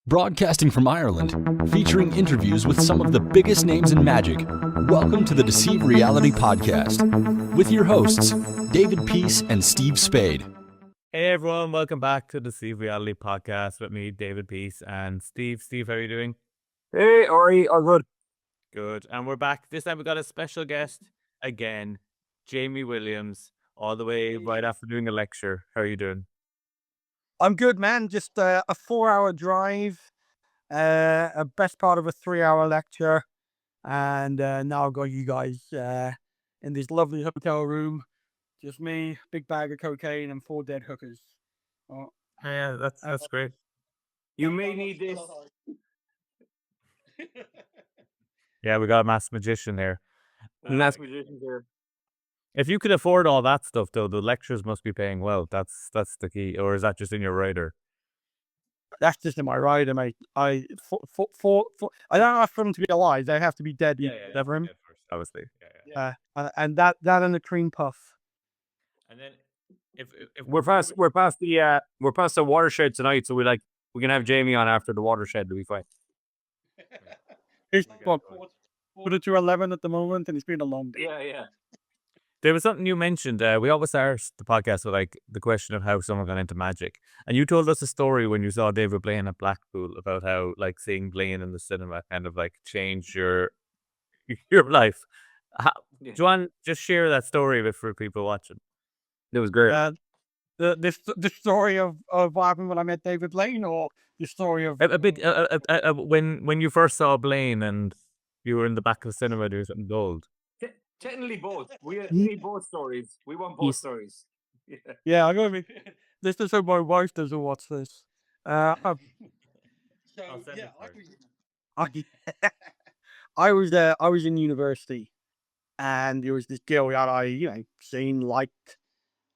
Broadcasting from Ireland, featuring interviews with some of the biggest names in magic. Welcome to the Deceive Reality Podcast with your hosts, David Peace and Steve Spade. Hey everyone, welcome back to the Deceive Reality Podcast with me, David Peace, and Steve. Steve, how are you doing? Hey, Ori, all good. Good. And we're back. This time we got a special guest again, Jamie Williams, all the way right after doing a lecture. How are you doing? I'm good, man. Just a 4-hour drive, a best part of a 3-hour lecture, and now I've got you guys in this lovely hotel room. Just me, big bag of cocaine, and 4 dead hookers. Oh, Yeah, that's great. You may need this. Yeah, we got a mass magician here. Last musicians here. If you could afford all that stuff, though, the lectures must be paying well. That's the key. Or is that just in your rider? that's just in my rider, mate. I don't have for them to be alive. They have to be dead. Never him. Obviously. And that and the cream puff. And then if We're past the watershed tonight, so we can have Jamie on after the watershed. It'll be fine. It's what, quarter to 11 at the moment, and it's been a long day. Yeah. there was something you mentioned. We always start the podcast with like the question of how someone got into magic, and you told us a story when you saw David Blaine at Blackpool about how like seeing Blaine in the cinema kind of like changed your life. Do you want to just share that story for people watching? It was great. The story of what happened when I met David Blaine, or the story of A bit when you first saw Blaine and you were in the back of the cinema doing something gold. Technically both. We need both stories. We want both stories. Yeah, I got me. This is how my wife doesn't watch this. I was in university, and there was this girl that I seen, liked,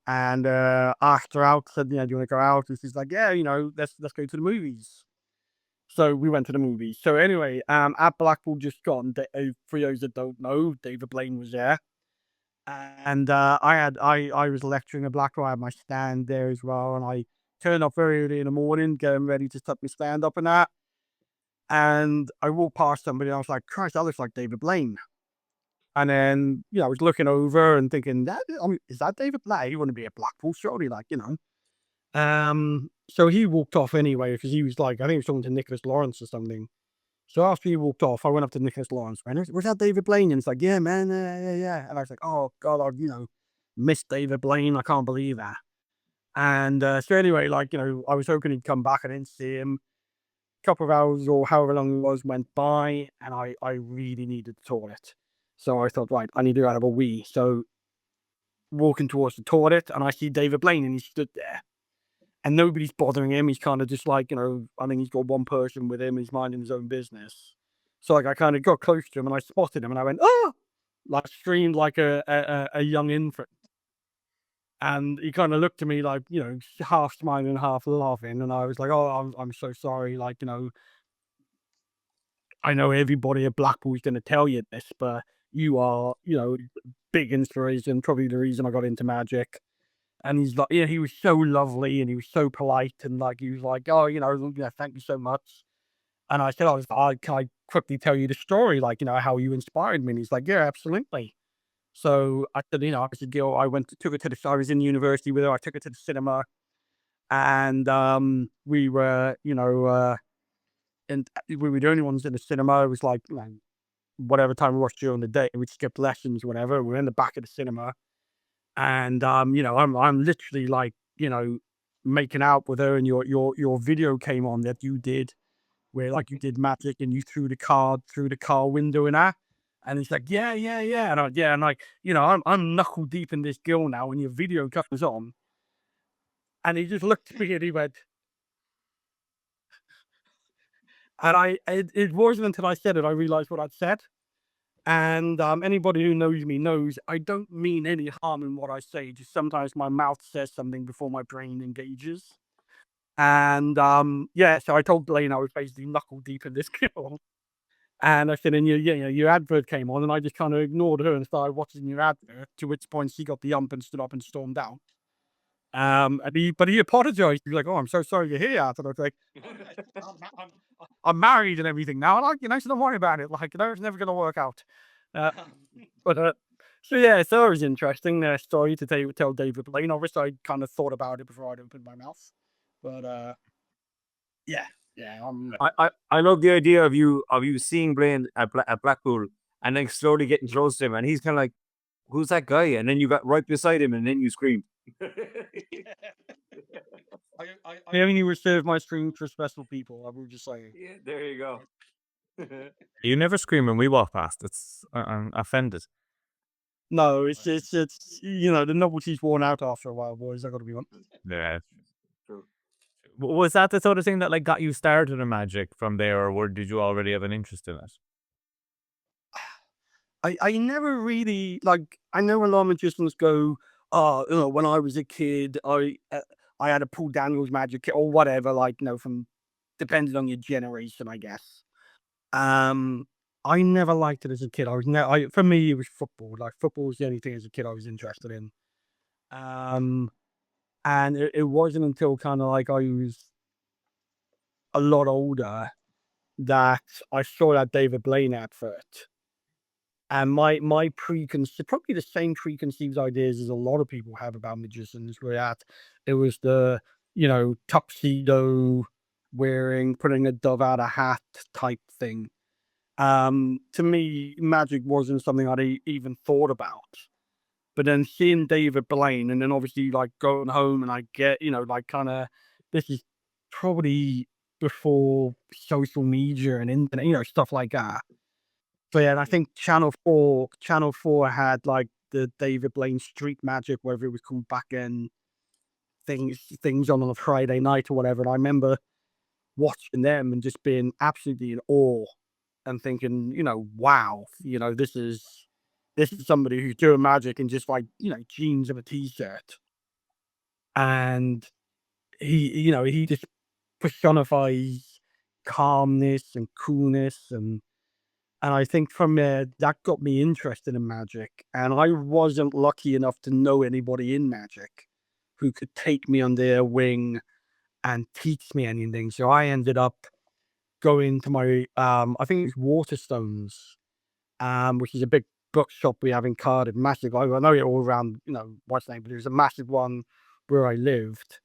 and asked her out. Said, do you want to go out? And she's like, yeah, let's go to the movies. So we went to the movies. So anyway, at Blackpool just gone. For those that don't know, David Blaine was there, and I was lecturing at Blackpool. I had my stand there as well, and I turned up very early in the morning, getting ready to set my stand up and that. And I walked past somebody, and I was like, Christ, that looks like David Blaine. And then, I was looking over and thinking, is that David Blaine? He wouldn't be at Blackpool, surely, So he walked off anyway, because he was like, I think he was talking to Nicholas Lawrence or something. So after he walked off, I went up to Nicholas Lawrence, man, was that David Blaine? And it's like, yeah, man, yeah. And I was like, oh, God, I missed David Blaine. I can't believe that. And so anyway, I was hoping he'd come back. I didn't see him. A couple of hours or however long it was went by, and I really needed the toilet. So I thought, right, I need to have a wee. So walking towards the toilet, and I see David Blaine, and he stood there. And nobody's bothering him. He's kind of just like, I think he's got one person with him. He's minding his own business. So I kind of got close to him, and I spotted him, and I went, oh! Screamed like a young infant. And he kind of looked at me like, half smiling, half laughing. And I was like, oh, I'm so sorry. I know everybody at Blackpool is going to tell you this, but you are, big inspiration, probably the reason I got into magic. And he's like, he was so lovely, and he was so polite, and he was like, oh, thank you so much. And I said, can I quickly tell you the story, how you inspired me? And he's like, yeah, absolutely. So I said, I said, I I was in university with her. I took her to the cinema, and we were, and we were the only ones in the cinema. It was like, whatever time we watched during the day, we skipped lessons, whatever. We were in the back of the cinema. And I'm literally making out with her, and your video came on that you did, where you did magic and you threw the card through the car window and that. And it's like, yeah. And I'm knuckle deep in this girl now, and your video comes on. And he just looked at me and he went, and it wasn't until I said it, I realized what I'd said. And anybody who knows me knows I don't mean any harm in what I say. Just sometimes my mouth says something before my brain engages. And so I told Blaine I was basically knuckle deep in this girl. And I said, and your advert came on, and I just kind of ignored her and started watching your advert. To which point she got the ump and stood up and stormed out. But he apologized. He was like, "Oh, I'm so sorry to hear that." And I was like, I'm, I'm married and everything now. Like, so don't worry about it. Like, it's never going to work out. Uh, but so yeah, so it was interesting story to tell David Blaine. Obviously, I kind of thought about it before I'd opened my mouth. But yeah, yeah, I love the idea of you seeing Blaine at Blackpool and then slowly getting close to him, and he's kind of like, "Who's that guy?" And then you got right beside him, and then you scream. I only reserve my streams for special people. I will just say. Yeah, there you go. You never scream when we walk past. I'm offended. No, it's the novelty's worn out after a while, boys. I got to be honest. Yeah. True. Was that the sort of thing that like got you started in magic from there, or did you already have an interest in it? I never really like. I know a lot of magicians go, "Oh, when I was a kid, I had a Paul Daniels magic kit or whatever." Like, from depending on your generation, I guess. Um, I never liked it as a kid. I was never. For me, it was football. Like, football was the only thing as a kid I was interested in. Um, and it wasn't until kind of like I was a lot older that I saw that David Blaine advert. And my preconceived, probably the same preconceived ideas as a lot of people have about magicians were that it was the, tuxedo wearing, putting a dove out a hat type thing. To me, magic wasn't something I'd even thought about. But then seeing David Blaine and then obviously like going home and I get, like kind of, this is probably before social media and internet, stuff like that. So yeah, and I think Channel 4 had like the David Blaine Street Magic, whatever it was called back then, things on a Friday night or whatever. And I remember watching them and just being absolutely in awe and thinking, wow, this is somebody who's doing magic in just like, jeans and a t-shirt. And he just personifies calmness and coolness and I think from there, that got me interested in magic. And I wasn't lucky enough to know anybody in magic who could take me under their wing and teach me anything. So I ended up going to my, I think it's Waterstones, which is a big bookshop we have in Cardiff, massive. I know it all around, what's the name, but there's a massive one where I lived.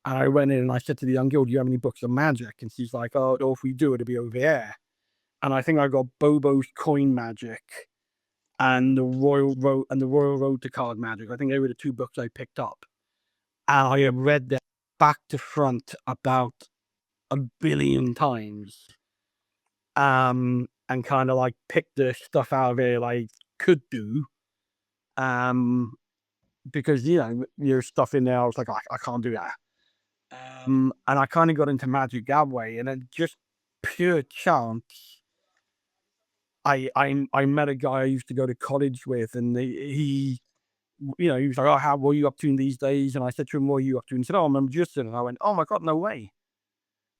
And I went in and I said to the young girl, "Do you have any books on magic?" And she's like, "Oh, if we do, it'll be over there." And I think I got Bobo's Coin Magic and the Royal Road to Card Magic. I think they were the two books I picked up. And I have read them back to front about a billion times. And kind of like picked the stuff out of it I could do. Because there's stuff in there I was like, I can't do that. And I kind of got into magic that way, and then just pure chance. I met a guy I used to go to college with, and he was like, "Oh, how what are you up to in these days?" And I said to him, "What are you up to?" And he said, "Oh, I'm a magician." And I went, "Oh my God, no way."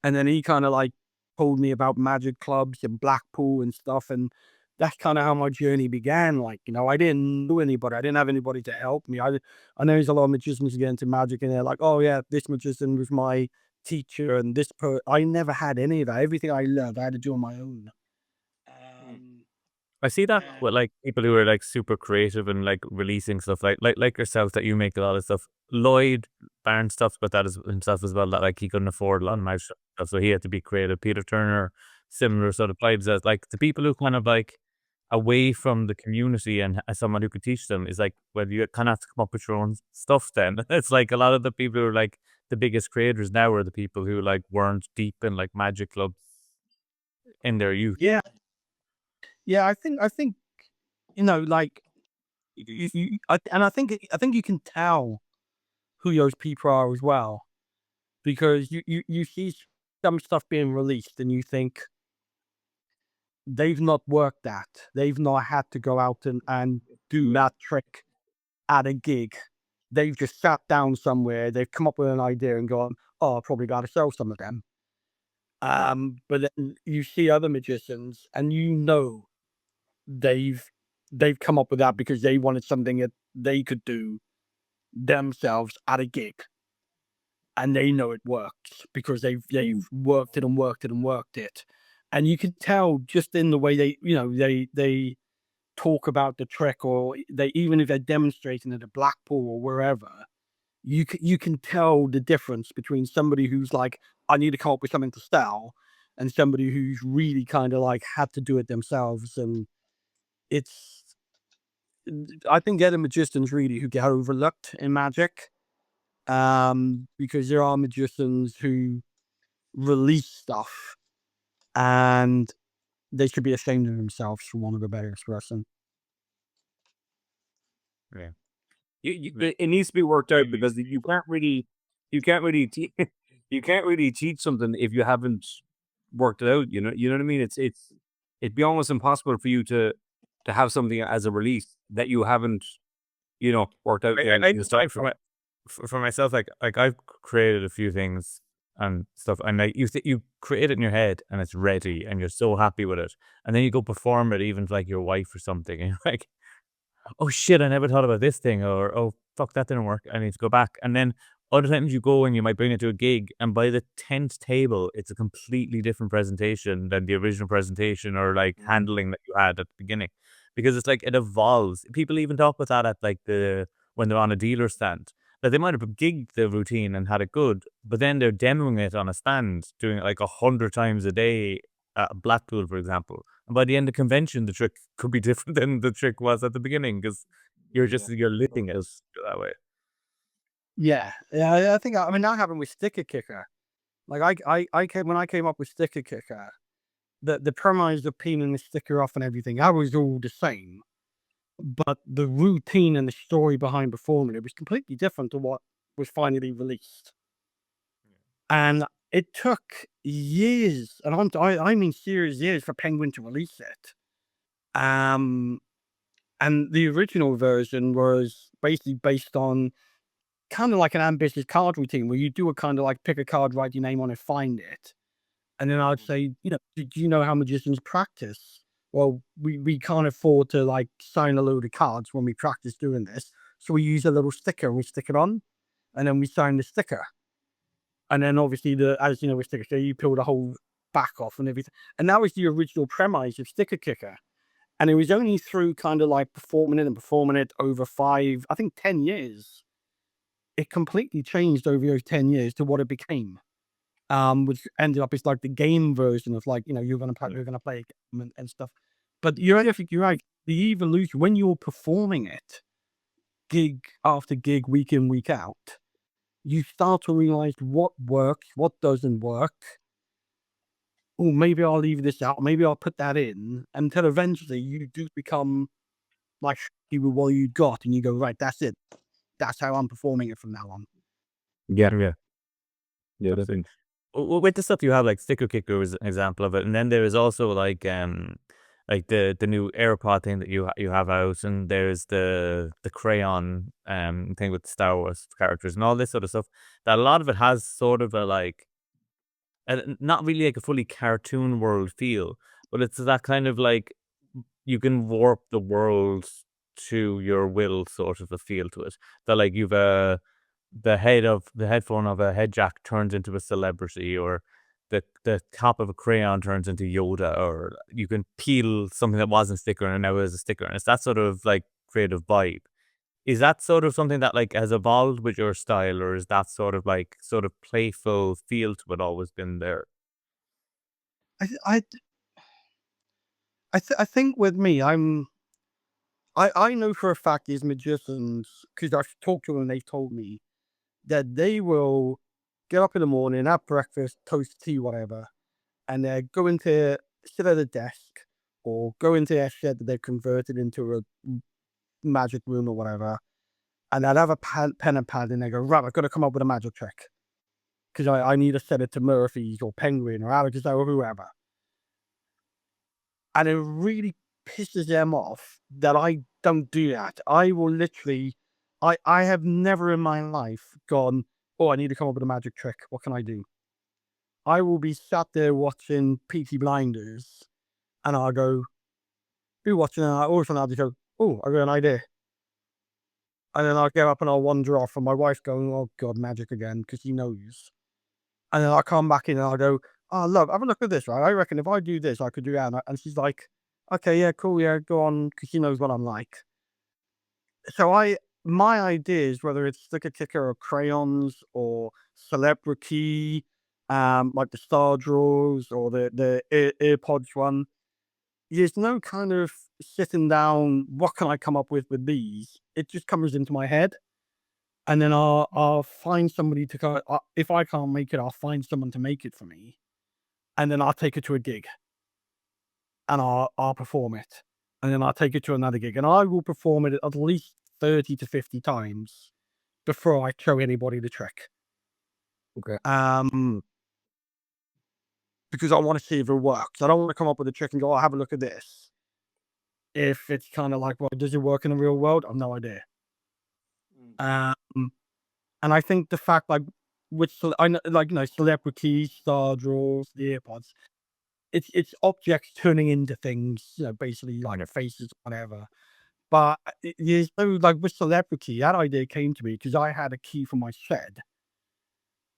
And then he kind of like told me about magic clubs and Blackpool and stuff. And that's kind of how my journey began. Like, I didn't know anybody. I didn't have anybody to help me. I know there's a lot of magicians who get into magic and they're like, "Oh yeah, this magician was my teacher." And I never had any of that. Everything I learned, I had to do on my own. Um, I see that with like people who are like super creative and like releasing stuff like yourself, that you make a lot of stuff. Lloyd Barnes stuff about that himself as well, that like he couldn't afford a lot of magic stuff, so he had to be creative. Peter Turner, similar sort of vibes, as like the people who kind of like away from the community and as someone who could teach them is like, well, you kind of have to come up with your own stuff then. It's like a lot of the people who are like the biggest creators now are the people who like weren't deep in like magic clubs in their youth. yeah, yeah. I think like I think you can tell who those people are as well because you see some stuff being released and you think they've not worked that. They've not had to go out and do that trick at a gig. They've just sat down somewhere, they've come up with an idea and gone, "Oh, I probably gotta sell some of them." But then you see other magicians and they've they've come up with that because they wanted something that they could do themselves at a gig, and they know it works because they've worked it and worked it and worked it, and you can tell just in the way they talk about the trick, or they, even if they're demonstrating at a Blackpool or wherever, you can tell the difference between somebody who's like, I need to come up with something to sell, and somebody who's really kind of like had to do it themselves. And it's, I think they're the magicians really who get overlooked in magic, because there are magicians who release stuff and they should be ashamed of themselves, for want of a better expression. Yeah. It needs to be worked out because you can't really you can't really teach something if you haven't worked it out. You know what I mean. It'd be almost impossible for you to have something as a release that you haven't worked out. For myself, like I've created a few things and stuff, and like you create it in your head and it's ready and you're so happy with it, and then you go perform it even to like your wife or something, and you're like, oh shit, I never thought about this thing, or oh fuck, that didn't work, I need to go back. And then other times you go and you might bring it to a gig, and by the 10th table, it's a completely different presentation than the original presentation or like handling that you had at the beginning, because it's like it evolves. People even talk about that at like when they're on a dealer stand. That they might have gigged the routine and had it good, but then they're demoing it on a stand, doing it like 100 times a day at Blackpool, for example. And by the end of convention, the trick could be different than the trick was at the beginning, because you're living it that way. Yeah, I think, I mean, that happened with Sticker Kicker. Like when I came up with Sticker Kicker, the premise of peeling the sticker off and everything, that was all the same. But the routine and the story behind performing it was completely different to what was finally released. And it took years, and I mean serious years, for Penguin to release it. And the original version was basically based on kind of like an ambitious card routine where you do a kind of like pick a card, write your name on it, find it. And then I'd say, do you know how magicians practice? Well, we can't afford to like sign a load of cards when we practice doing this. So we use a little sticker and we stick it on, and then we sign the sticker. And then obviously, as you know, with Sticker Kicker, you peel the whole back off and everything. And that was the original premise of Sticker Kicker. And it was only through kind of like performing it over 5, I think 10 years, it completely changed over those 10 years to what it became. Which ended up as like the game version of like, you're gonna play a game and stuff. But I think you're right. The evolution, when you're performing it, gig after gig, week in, week out, you start to realize what works, what doesn't work. Oh, maybe I'll leave this out, maybe I'll put that in, until eventually you do become like happy with what you got, and you go, right, that's it. That's how I'm performing it from now on. Yeah, Yeah, definitely. With the stuff you have, like Sticker Kicker was an example of it, and then there is also like the new AirPod thing that you have out, and there's the crayon thing with Star Wars characters and all this sort of stuff. That a lot of it has sort of a like not really like a fully cartoon world feel, but it's that kind of like you can warp the world to your will sort of a feel to it. That like you've the headphone of a head jack turns into a celebrity, or the top of a crayon turns into Yoda, or you can peel something that wasn't sticker and now is a sticker, and it's that sort of like creative vibe. Is that sort of something that like has evolved with your style, or is that sort of like sort of playful feel to it always been there? I th- I I think with me, I know for a fact these magicians, because I've talked to them and they've told me that they will get up in the morning, have breakfast, toast, tea, whatever, and they're going to sit at a desk or go into their shed that they've converted into a magic room or whatever, and they'll have a pen and pad, and they go, right, I've got to come up with a magic trick because I need to send it to Murphy's or Penguin or Alex or whoever. And it really pisses them off that I don't do that. I will literally, I have never in my life gone, oh, I need to come up with a magic trick. What can I do? I will be sat there watching Peaky Blinders, and I'll go, be watching, and all of a sudden I'll just go, oh, I got an idea. And then I'll get up and I'll wander off, and my wife's going, "Oh God, magic again," because she knows. And then I'll come back in and I'll go, "Oh, love, have a look at this, right? I reckon if I do this, I could do that." And she's like, "Okay, yeah, cool, yeah, go on," because she knows what I'm like. So my ideas, whether it's sticker kicker or crayons or celebrity, like the star drawers or the earpods one, there's no kind of sitting down. What can I come up with these? It just comes into my head, and then I'll find somebody to go. If I can't make it, I'll find someone to make it for me, and then I'll take it to a gig, and I'll perform it, and then I'll take it to another gig, and I will perform it at least 30 to 50 times before I show anybody the trick. Okay. Because I want to see if it works. I don't want to come up with a trick and go, "Oh, have a look at this." If it's kind of like, well, does it work in the real world? I've no idea. Um, and I think the fact, like, I know, like, celebrities, star draws, the earpods, it's objects turning into things, basically like faces, whatever. But there's no, like, with celebrity, that idea came to me because I had a key for my shed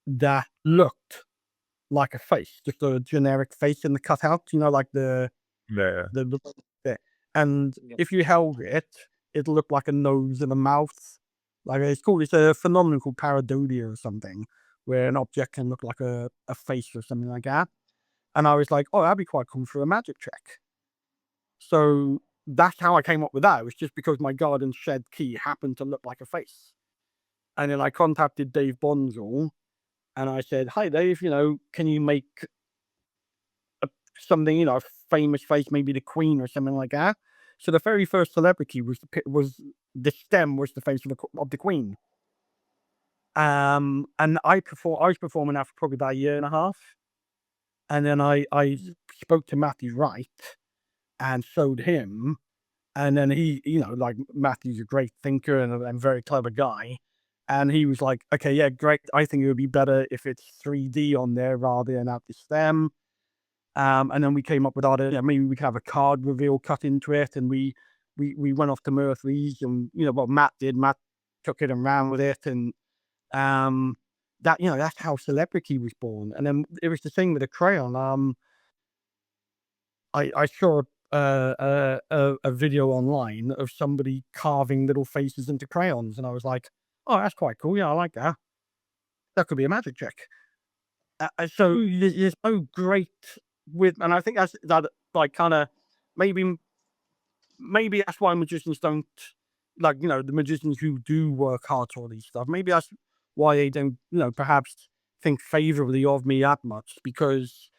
that looked like a face, just a generic face in the cutout, like Yeah. the bit. And Yeah. if you held it, it looked like a nose and a mouth. Like, it's a phenomenon called pareidolia or something, where an object can look like a face or something like that. And I was like, "Oh, that'd be quite cool for a magic trick." So that's how I came up with that. It was just because my garden shed key happened to look like a face. And then I contacted Dave Bonzel and I said, "Hi, Dave, can you make something, a famous face, maybe the Queen or something like that?" So the very first celebrity was the stem was the face of the Queen. And I was performing that for probably about a year and a half. And then I spoke to Matthew Wright and showed him. And then he, like, Matthew's a great thinker and very clever guy. And he was like, "Okay, yeah, great. I think it would be better if it's 3D on there rather than at the stem." And then we came up with maybe we could have a card reveal cut into it. And we went off to Murphy's and, what Matt did, Matt took it and ran with it. And that's how celebrity was born. And then it was the same with the crayon. I saw a video online of somebody carving little faces into crayons, and I was like, "Oh, that's quite cool. Yeah, I like that. That could be a magic trick." So there's no great and I think that, like, kind of maybe maybe that's why magicians don't, like, the magicians who do work hard for all these stuff. Maybe that's why they don't, perhaps think favorably of me that much, because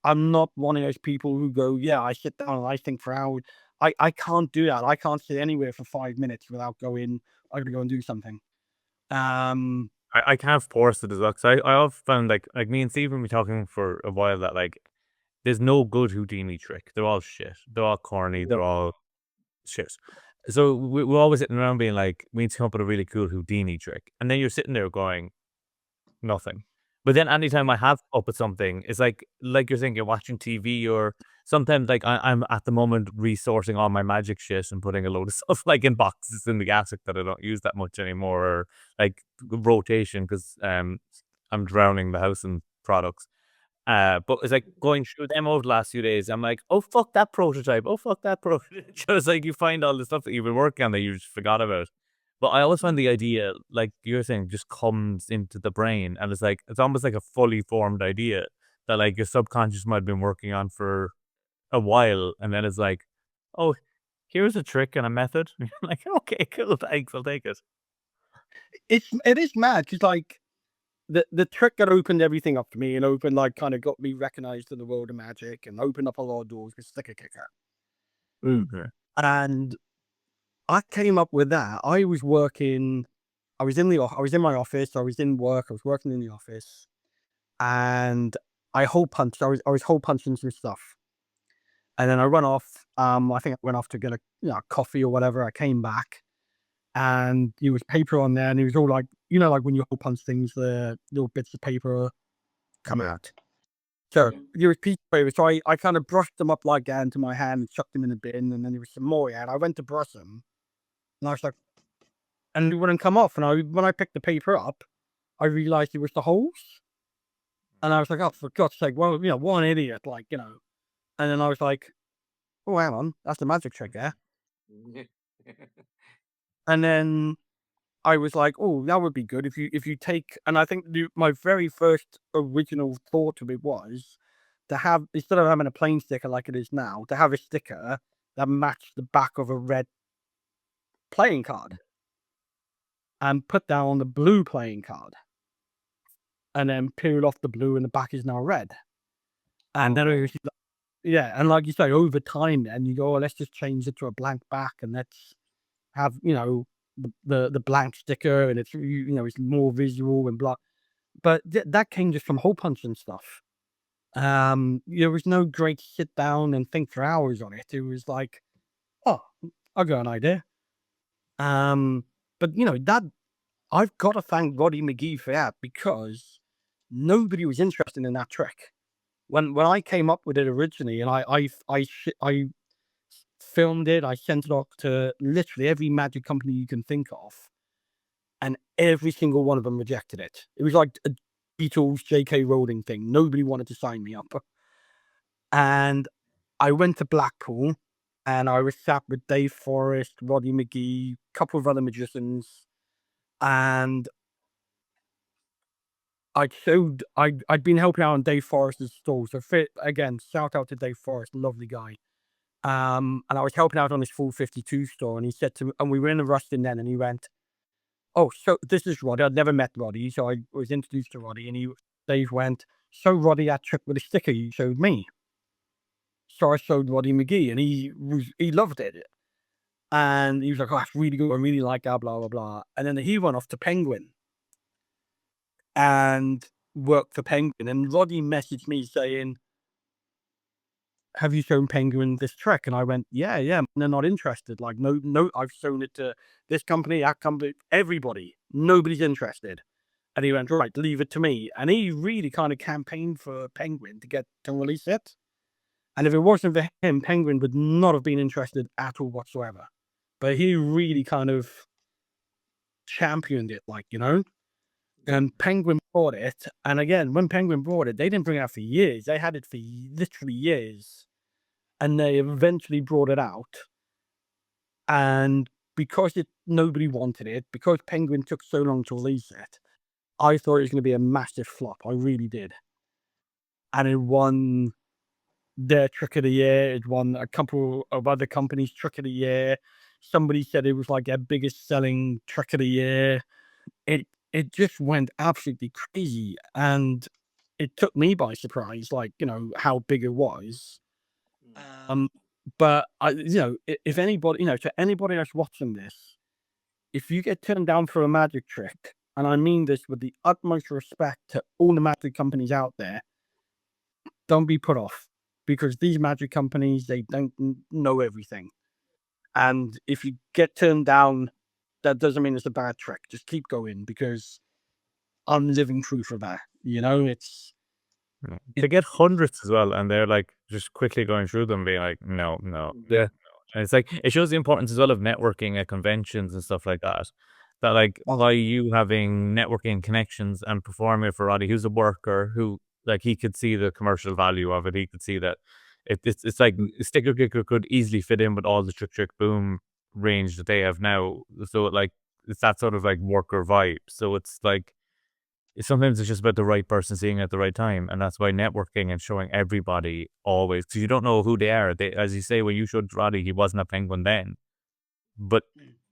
I'm not one of those people who go, "Yeah, I sit down and I think for hours." I can't do that. I can't sit anywhere for 5 minutes without going, "I gotta go and do something." Um, I can't force it as well, 'cause I often found, like me and Steve have been talking for a while that, like, there's no good Houdini trick. They're all shit. They're all corny. They're all shit. So we're always sitting around being like, we need to come up with a really cool Houdini trick. And then you're sitting there going, nothing. But then anytime I have up with something, it's like you're saying, you're watching TV, or sometimes, like, I'm at the moment resourcing all my magic shit and putting a load of stuff like in boxes in the attic that I don't use that much anymore, or like rotation, because I'm drowning the house in products. But it's like going through them over the last few days. I'm like, oh fuck that prototype. Oh fuck that prototype. Just like you find all the stuff that you've been working on that you just forgot about. But I always find the idea, like you're saying, just comes into the brain, and it's like it's almost like a fully formed idea that, like, your subconscious might have been working on for a while, and then it's like, oh, here's a trick and a method. You're like, okay, cool, thanks, I'll take it. it is mad because, like, the trick that opened everything up to me and like, kind of got me recognized in the world of magic and opened up a lot of doors with sticker kicker. Okay. And I came up with that. I was working. I was in my office. I was in work. I was working in the office, and I hole punched. I was hole punching some stuff, and then I run off. I think I went off to get a coffee or whatever. I came back, and there was paper on there, and it was all like, like when you hole punch things, the little bits of paper come out. So there was piece of paper. So I kind of brushed them up like that into my hand and chucked them in the bin, and then there was some more. Yeah, and I went to brush them, and I was like, and it wouldn't come off. And when I picked the paper up, I realized it was the holes. And I was like, oh, for God's sake, well, what an idiot, And then I was like, oh, hang on, that's the magic trick there. And then I was like, oh, that would be good if you take, and I think my very first original thought of it was to have, instead of having a plain sticker like it is now, to have a sticker that matched the back of a red playing card and put that on the blue playing card and then peel off the blue and the back is now red. And then it was, yeah, and like you say, over time, then you go, oh, let's just change it to a blank back and let's have, the blank sticker, and it's it's more visual and blah. But that came just from hole punching stuff. There was no great sit down and think for hours on it. It was like, oh, I got an idea. But that I've got to thank Roddy McGee for that, because nobody was interested in that trick. When I came up with it originally, and I filmed it, I sent it off to literally every magic company you can think of, and every single one of them rejected it. It was like a Beatles, J.K. Rowling thing. Nobody wanted to sign me up. And I went to Blackpool, and I was sat with Dave Forrest, Roddy McGee, a couple of other magicians, and I'd been helping out on Dave Forrest's stall. So again, shout out to Dave Forrest, lovely guy. And I was helping out on his full 52 store, and he said to me, and we were in the Rustin then, and he went, oh, so this is Roddy. I'd never met Roddy, so I was introduced to Roddy, and Dave went, so Roddy, that trick with the sticker you showed me. So I showed Roddy McGee, and he loved it. And he was like, oh, that's really good. I really like that, blah, blah, blah. And then he went off to Penguin and worked for Penguin. And Roddy messaged me saying, have you shown Penguin this trick? And I went, yeah. And they're not interested. Like, no, I've shown it to this company, that company, everybody. Nobody's interested. And he went, right, leave it to me. And he really kind of campaigned for Penguin to release it. And if it wasn't for him, Penguin would not have been interested at all whatsoever. But he really kind of championed it, and Penguin bought it. And again, when Penguin bought it, they didn't bring it out for years. They had it for literally years. And they eventually brought it out. And because nobody wanted it, because Penguin took so long to release it, I thought it was going to be a massive flop. I really did. And it won their Trick of the Year. It won a couple of other companies' Trick of the Year. Somebody said it was like their biggest selling Trick of the Year. It just went absolutely crazy, and it took me by surprise, how big it was. But if anybody, to anybody that's watching this, if you get turned down for a magic trick, and I mean this with the utmost respect to all the magic companies out there, don't be put off, because these magic companies, they don't know everything. And if you get turned down, that doesn't mean it's a bad trick. Just keep going, because I'm living proof of that. It's They get hundreds as well, and they're like just quickly going through them, being like, no. Yeah. And it's like, it shows the importance as well of networking at conventions and stuff like that. That like by you having networking connections and performing for Roddy, who's a worker, who like he could see the commercial value of it. He could see that it's like Sticker Kicker could easily fit in with all the Trick Boom range that they have now. So like it's that sort of like worker vibe. So it's like sometimes it's just about the right person seeing it at the right time, and that's why networking and showing everybody always, because you don't know who they are. As you say, when you showed Roddy, he wasn't a Penguin then, but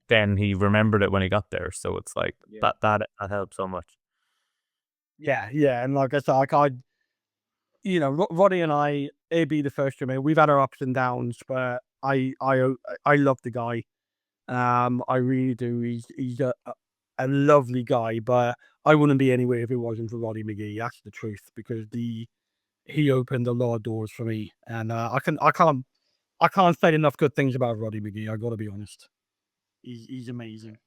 then he remembered it when he got there. So it's like that helps so much. yeah. And like I said, Roddy and I, it'd be the first to me. We've had our ups and downs, but I love the guy. I really do. He's a lovely guy, but I wouldn't be anywhere if it wasn't for Roddy McGee. That's the truth, because he opened a lot of doors for me, and I can't say enough good things about Roddy McGee. I got to be honest. He's amazing.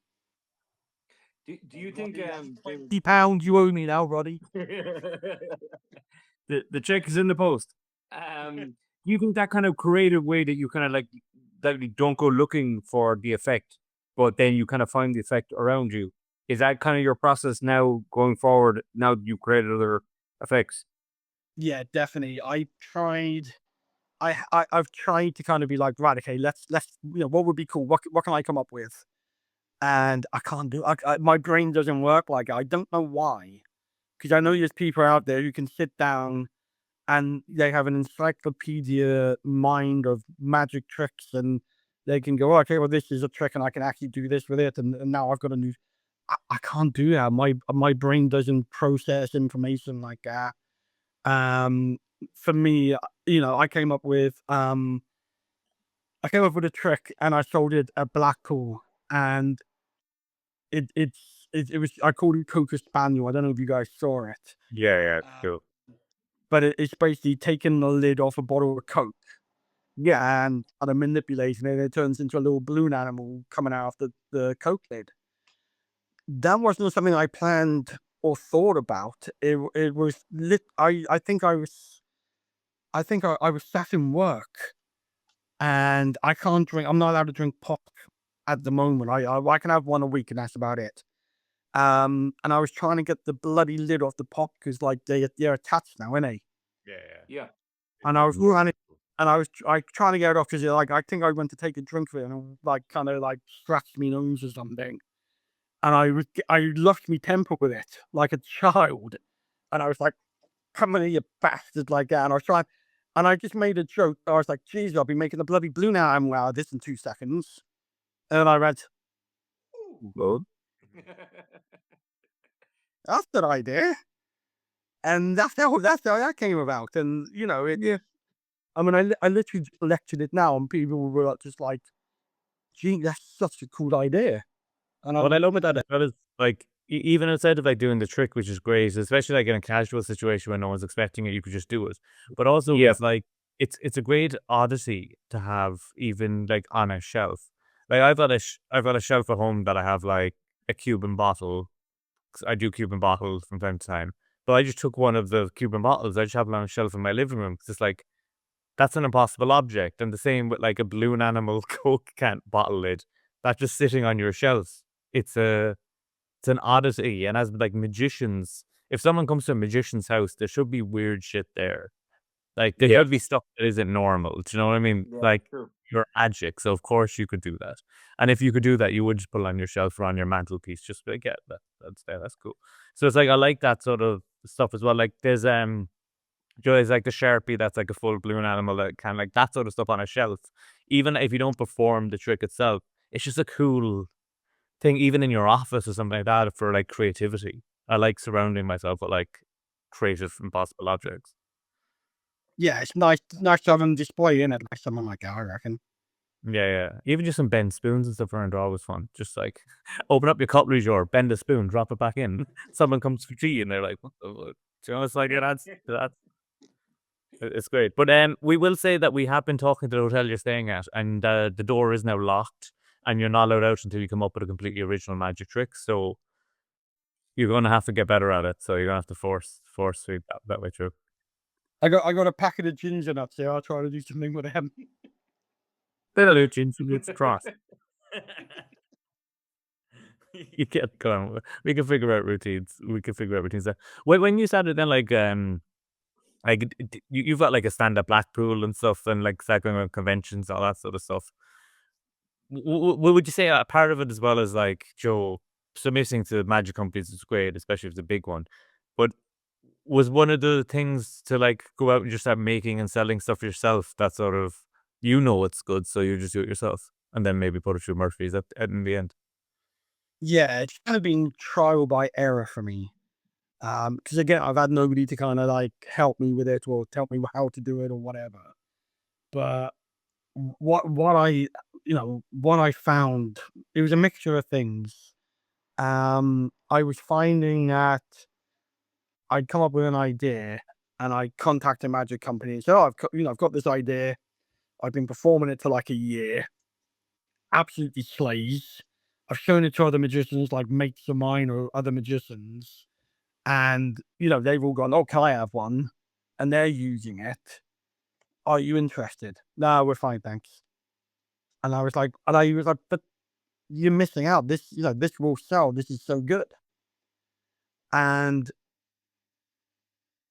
Do you think £50 you owe me now, Roddy? the check is in the post? Do you think that kind of creative way that you kind of like that you don't go looking for the effect, but then you kind of find the effect around you. Is that kind of your process now going forward? Now that you've created other effects? Yeah, definitely. I've tried to kind of be like, right, okay, let's what would be cool? What can I come up with? And I can't do. My brain doesn't work like I don't know why. Because I know there's people out there who can sit down and they have an encyclopedia mind of magic tricks, and they can go, okay, well, this is a trick, and I can actually do this with it, and now I've got a new. I can't do that. My brain doesn't process information like that. Um, for me, I came up with a trick, and I sold it at Blackpool, and it was I called it Coca Spaniel. I don't know if you guys saw it, Yeah, cool. but it's basically taking the lid off a bottle of Coke. Yeah, and kind of manipulating it, it turns into a little balloon animal coming out of the Coke lid. That wasn't something I planned or thought about. It was lit. I think I was sat in work, and I can't drink. I'm not allowed to drink pop at the moment. I can have one a week, and that's about it. And I was trying to get the bloody lid off the pop because like they're attached now, ain't they? Yeah. And I was running, and I trying to get it off because like I think I went to take a drink of it, and it, like kind of like scratched me nose or something, and I lost me temper with it like a child, and I was like, "Come here, you bastard!" like that, and I was trying, and I just made a joke. I was like, "Geez, I'll be making a bloody balloon animal out of this in 2 seconds," and I read, Good. "That's an idea," and that's how that came about, and it. I mean, I literally just lectured it now, and people were just like, "Gee, that's such a cool idea." And I'm What I like, love about that is like even outside of like doing the trick, which is great, especially like in a casual situation when no one's expecting it, you could just do it. But also, Yeah. it's like it's a great oddity to have even like on a shelf. Like I've got a shelf at home that I have like a Cuban bottle. 'Cause I do Cuban bottles from time to time, but I just took one of the Cuban bottles. I just have it on a shelf in my living room 'cause it's like that's an impossible object. And the same with like a balloon animal Coke can bottle lid that's just sitting on your shelf. It's a it's an oddity. And as like magicians, if someone comes to a magician's house, there should be weird shit there. Like there Yeah. should be stuff that isn't normal. Do you know what I mean? Like True. you're magic, so of course you could do that. And if you could do that, you would just put it on your shelf or on your mantelpiece. Just be like, yeah, that's there. That's cool. So it's like I like that sort of stuff as well. Like there's like the Sharpie that's like a full balloon animal that can like that sort of stuff on a shelf. Even if you don't perform the trick itself, it's just a cool thing, even in your office or something like that for like creativity. I like surrounding myself with like creative, impossible objects. yeah, it's nice to have them display in it, like something like that, I reckon. Yeah. Even just some bend spoons and stuff around are always fun. Just like open up your cutlery drawer, bend a spoon, drop it back in. Someone comes for tea and they're like, "What the fuck?" Do you know, it's like it's great. But we will say that we have been talking to the hotel you're staying at, and the door is now locked, and you're not allowed out until you come up with a completely original magic trick. So you're going to have to get better at it. So you're going to have to force feed that way through. I got a packet of ginger nuts here. I'll try to do something with them. Little it's cross. You get going. We can figure out routines. There. When you started then, you've got like a stand up Blackpool and stuff, and like cycling around conventions, all that sort of stuff. Would you say a part of it as well as like Joe submitting to magic companies is great, especially if it's a big one, but was one of the things to like go out and just start making and selling stuff yourself that sort of it's good, so you just do it yourself and then maybe put it through Murphy's in the end. Yeah, it's kind of been trial by error for me. Because again, I've had nobody to kind of like help me with it or tell me how to do it or whatever. But what I found, it was a mixture of things. I was finding that I'd come up with an idea, and I contacted a magic company and said, "Oh, I've got this idea. I've been performing it for like a year. Absolutely slays. I've shown it to other magicians, like mates of mine or other magicians, and they've all gone, 'Oh, can I have one?' And they're using it. Are you interested?" "No, we're fine, thanks." And I was like, "But you're missing out. This, this will sell. This is so good. And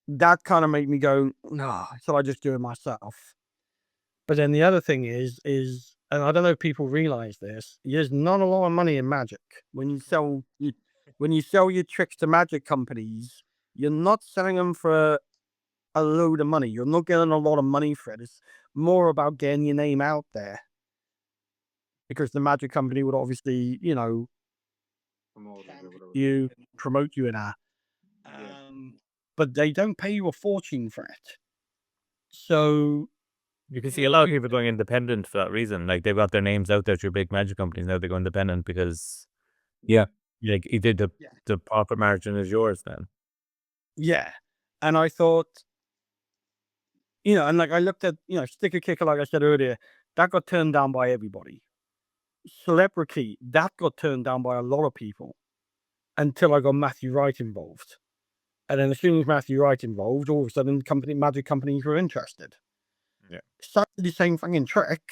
that kind of made me go, no, so I just do it myself. But then the other thing is, and I don't know if people realize this, there's not a lot of money in magic. When you sell your tricks to magic companies, you're not selling them for a load of money. You're not getting a lot of money for it. It's more about getting your name out there. Because the magic company would obviously, promote you in that. But they don't pay you a fortune for it. So You can see a lot of people going independent for that reason. Like they've got their names out there through big magic companies. Now they go independent because like you did the profit margin is yours then. yeah. And I thought, and like I looked at, Sticker Kicker, like I said earlier, that got turned down by everybody. Celebrity, that got turned down by a lot of people until I got Matthew Wright involved. And then as soon as Matthew Wright involved, all of a sudden magic companies were interested. Yeah. Exactly the same fucking trick,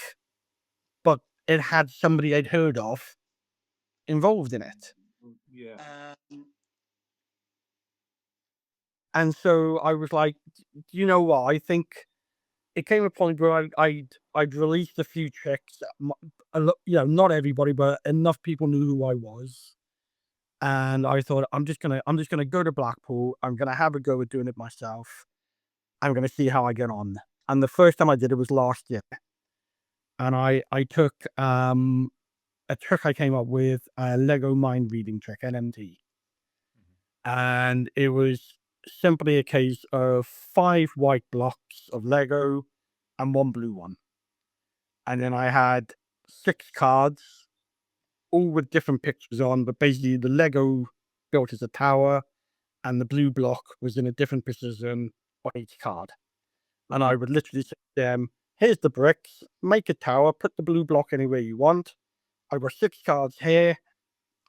but it had somebody I'd heard of involved in it. Yeah. And so I was like, you know what? I think it came a point where I'd released a few tricks. Not everybody, but enough people knew who I was. And I thought, I'm just gonna go to Blackpool. I'm gonna have a go at doing it myself. I'm gonna see how I get on. And the first time I did it was last year. And I took a trick I came up with, a Lego mind reading trick, LMT. And it was simply a case of 5 white blocks of Lego and 1 blue one. And then I had 6 cards, all with different pictures on, but basically the Lego built as a tower, and the blue block was in a different position on each card. And I would literally say to them, here's the bricks, make a tower, put the blue block anywhere you want. I got 6 cards here.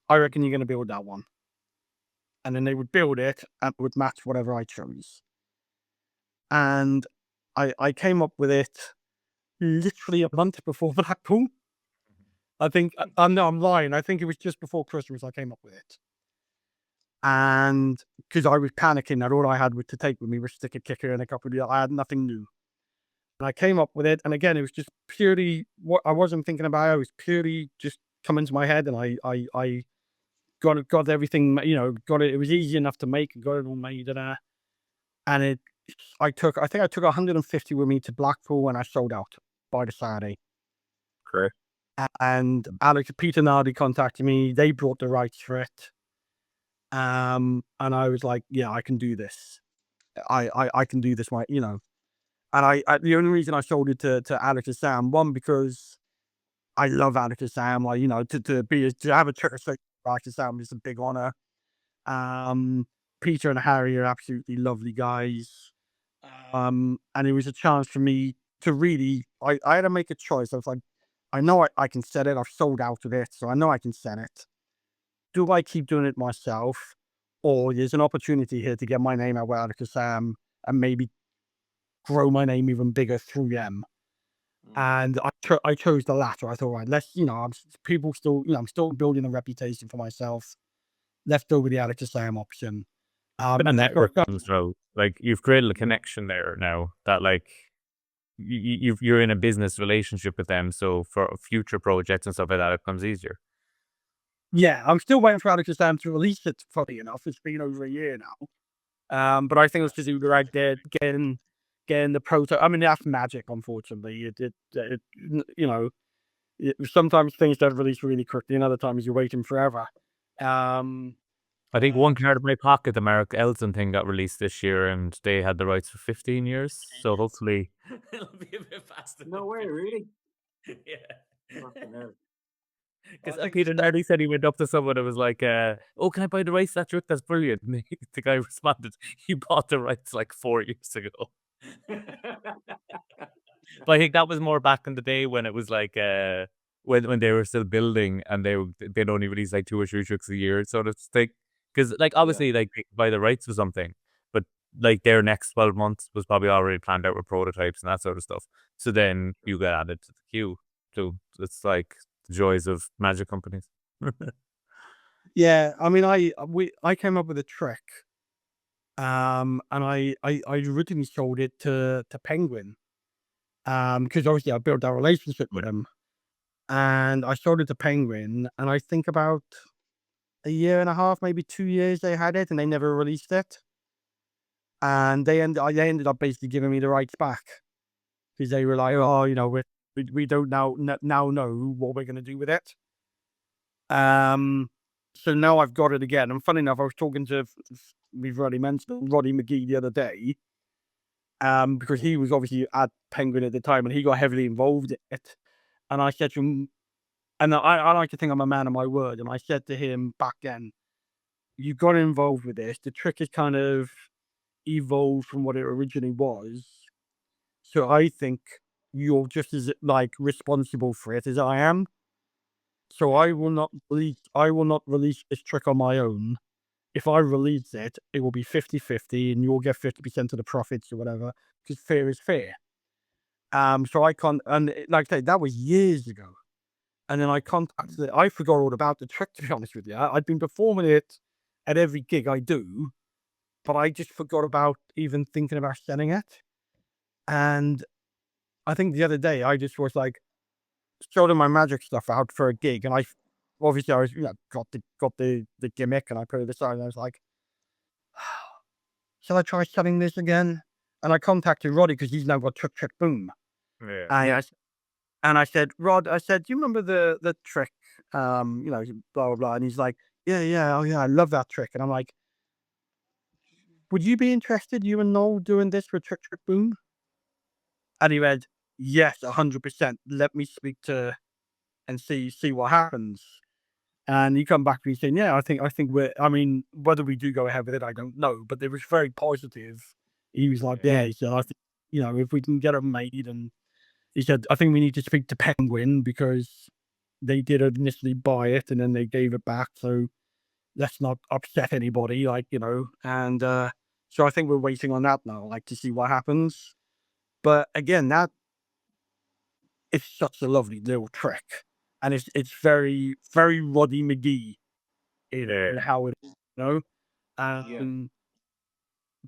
I reckon you're going to build that one. And then they would build it and it would match whatever I chose. And I came up with it literally a month before Blackpool. I think, no, I'm lying. I think it was just before Christmas I came up with it. And because I was panicking that all I had to take with me was Sticker Kicker and a couple of, I had nothing new. And I came up with it. And again, it was just purely what I wasn't thinking about. It was purely just come into my head, and I got everything, got it. It was easy enough to make and got it all made. And I think I took 150 with me to Blackpool, and I sold out by the Saturday. Correct. And Peter Nardi contacted me. They brought the rights for it. And I was like, yeah, I can do this. I can do this, And the only reason I sold it to Alex and Sam, one, because I love Alex and Sam, to have a trick like Alex and Sam is a big honor. Peter and Harry are absolutely lovely guys. And it was a chance for me to really, I had to make a choice. I was like, I know I can set it. I've sold out of it, so I know I can set it. Do I keep doing it myself? Or there's an opportunity here to get my name out with Alex and Sam and maybe grow my name even bigger through them. And I chose the latter. I thought, right, I'm still building a reputation for myself. Let's go with the Alex and Sam option. And a network comes through. Like you've created a connection there now that like you're in a business relationship with them. So for future projects and stuff like that, it comes easier. Yeah, I'm still waiting for Alex and Sam to release it. Funny enough, it's been over a year now. But I think it's because we were out there getting the proto. I mean, that's magic. Unfortunately, sometimes things don't release really quickly, and other times you're waiting forever. I think one card of my pocket, the Mark Elson thing, got released this year, and they had the rights for 15 years. So hopefully, it'll be a bit faster. No way, really? Yeah. Because Peter Nardi said he went up to someone and was like, "Oh, can I buy the rights? That's brilliant." And the guy responded, "He bought the rights like 4 years ago." But I think that was more back in the day when it was like when they were still building and they'd only release like 2 or 3 tricks a year, so to speak. Because like obviously like they could buy the rights for something, but like their next 12 months was probably already planned out with prototypes and that sort of stuff. So then you get added to the queue. So it's like the joys of magic companies. Yeah, I mean, I came up with a trick, and I originally sold it to Penguin, because obviously I built that relationship with him, and I sold it to Penguin, and I think about a year and a half, maybe 2 years, they had it, and they never released it, and they ended up basically giving me the rights back because they were like, oh, we don't now know what we're gonna do with it. So now I've got it again. And funny enough, I was talking to we've already mentioned Roddy McGee the other day, because he was obviously at Penguin at the time and he got heavily involved in it. And I said to him, and I like to think I'm a man of my word, and I said to him back then, you got involved with this. The trick is kind of evolved from what it originally was. So I think you're just as like responsible for it as I am. So I will not release this trick on my own. If I release it, it will be 50-50 and you'll get 50% of the profits or whatever, because fair is fair. So I can't, and like I say, that was years ago. And then I contacted it. I forgot all about the trick, to be honest with you. I'd been performing it at every gig I do, but I just forgot about even thinking about selling it. And I think the other day I just was like, showed him my magic stuff out for a gig, and obviously I was, got the gimmick, and I put it aside, and I was like, shall I try selling this again? And I contacted Roddy because he's now got Trick Trick Boom. Yeah. And I said, Rod, I said, do you remember the trick? Blah blah blah. And he's like, yeah, oh yeah, I love that trick. And I'm like, would you be interested, you and Noel, doing this for Trick Trick Boom? And he read, yes, 100%. Let me speak to and see what happens. And he come back to me saying, yeah, I think I mean, whether we do go ahead with it, I don't know, but it was very positive. He was like, yeah, he said, I think, if we can get it made. And he said, I think we need to speak to Penguin because they did initially buy it and then they gave it back. So let's not upset anybody, and, so I think we're waiting on that now, to see what happens. But again, that is such a lovely little trick. And it's very, very Roddy McGee in how it is, Um,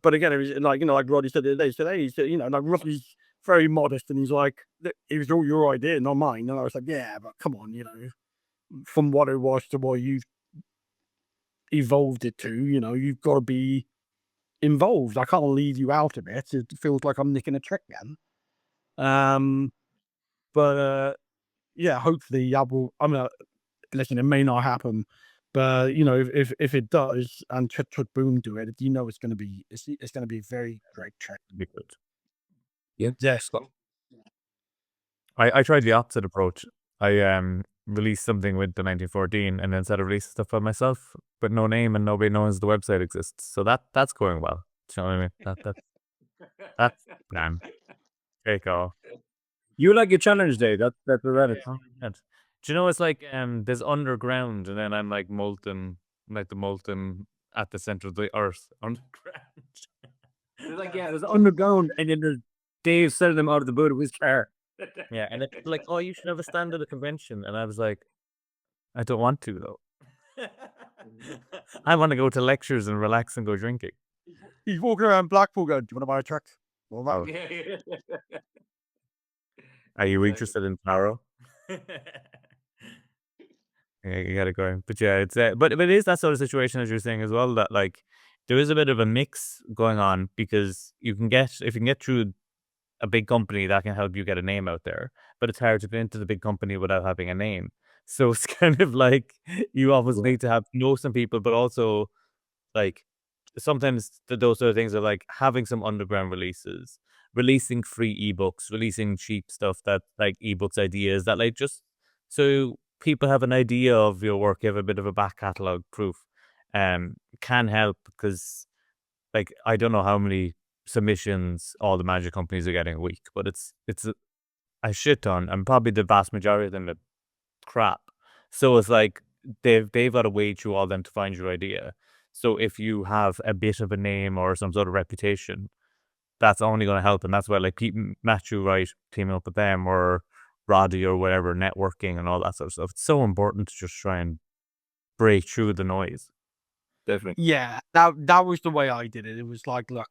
but again, it was like Roddy said the other day. Today, he said, like Roddy's very modest, and he's like, "It was all your idea, not mine." And I was like, "Yeah, but come on, from what it was to what you've evolved it to, you've got to be involved. I can't leave you out of it. It feels like I'm nicking a trick then." Um, but yeah, hopefully I will. I mean, listen, it may not happen, but if it does, and Trick Trick Boom do it, it's going to be it's going to be a very great trick. Be good. Yeah. Yes. I tried the opposite approach. I released something with the 1914 and then started releasing stuff by myself with no name and nobody knows the website exists. So that's going well. Do you know what I mean? That's plan. Take off. You like your challenge day. That's the Reddit. And do you know it's like there's underground and then I'm like molten, like the molten at the center of the earth underground. There's underground, and then there's Dave sending them out of the boot of his car. Yeah, and it's like, oh, you should have a stand at a convention, and I was like, I don't want to though. I want to go to lectures and relax and go drinking. He's walking around Blackpool going, "Do you want to buy a trick?" Well, Oh. Are you interested in tarot? Yeah, you gotta go. But yeah, it's but it is that sort of situation as you're saying as well, that like there is a bit of a mix going on because if you can get through a big company that can help you get a name out there, but it's hard to get into the big company without having a name. So it's kind of like you always need to know some people, but also like sometimes those sort of things are like having some underground releases, releasing free ebooks, releasing cheap stuff that like ebooks ideas that like just so people have an idea of your work, you have a bit of a back catalog proof, can help because like I don't know how many submissions all the magic companies are getting a week, but it's a shit ton, and probably the vast majority of them are crap. So it's like they've got to wade through all them to find your idea. So if you have a bit of a name or some sort of reputation, that's only going to help, and that's why like Matthew Wright teaming up with them or Roddy or whatever, networking and all that sort of stuff. It's so important to just try and break through the noise. Definitely. Yeah, that was the way I did it. It was like, look,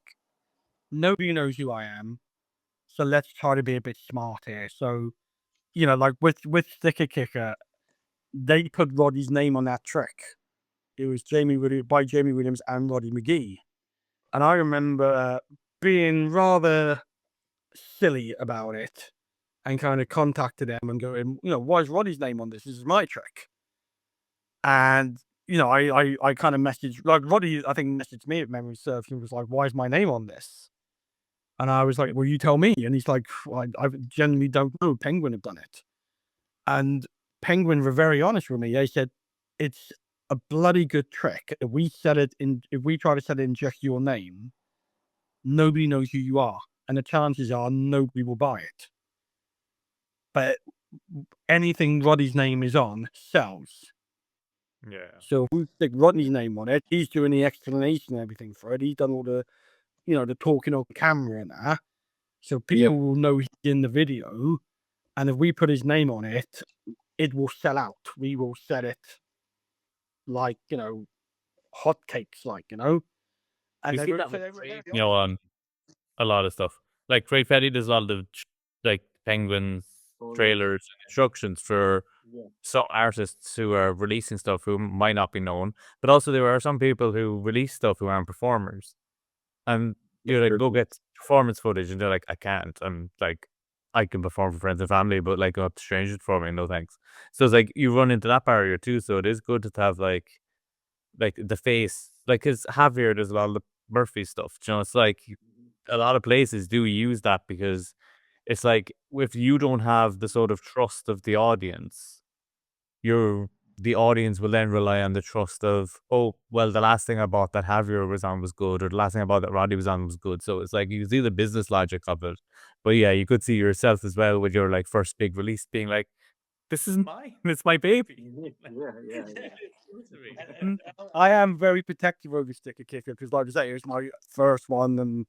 nobody knows who I am, so let's try to be a bit smart here. So, like with Sticker Kicker, they put Roddy's name on that trick. It was by Jamie Williams and Roddy McGee. And I remember being rather silly about it and kind of contacted them and going, why is Roddy's name on this? This is my trick. And, I kind of messaged, like Roddy, I think messaged me if memory serves, and was like, why is my name on this? And I was like, well, you tell me. And he's like, I genuinely don't know. Penguin have done it. And Penguin were very honest with me. They said, it's a bloody good trick. If we try to set it in just your name, nobody knows who you are. And the chances are nobody will buy it. But anything Roddy's name is on sells. Yeah. So if we stick Rodney's name on it, he's doing the explanation and everything for it. He's done all the, the talking on camera and that. So people will know he's in the video. And if we put his name on it, it will sell out. We will sell it like, hotcakes, And You they see were- that so with they were- Craig, on a lot of stuff. Like Craig Petty does a lot of the like Penguins trailers and instructions for some artists who are releasing stuff who might not be known, but also there are some people who release stuff who aren't performers, and you're like, go get performance footage, and they're like, I can't. I'm like, I can perform for friends and family, but like, go up to strangers performing, no thanks. So it's like you run into that barrier too. So it is good to have like the face, like, because Javier does a lot of the Murphy stuff. It's like a lot of places do use that because it's like if you don't have the sort of trust of the audience, the audience will then rely on the trust of, oh, well, the last thing I bought that Javier was on was good, or the last thing I bought that Roddy was on was good. So it's like you see the business logic of it. But yeah, you could see yourself as well with your like first big release being like, this is mine. It's my baby. I am very protective over Sticker Kicker because, like I say, it's my first one.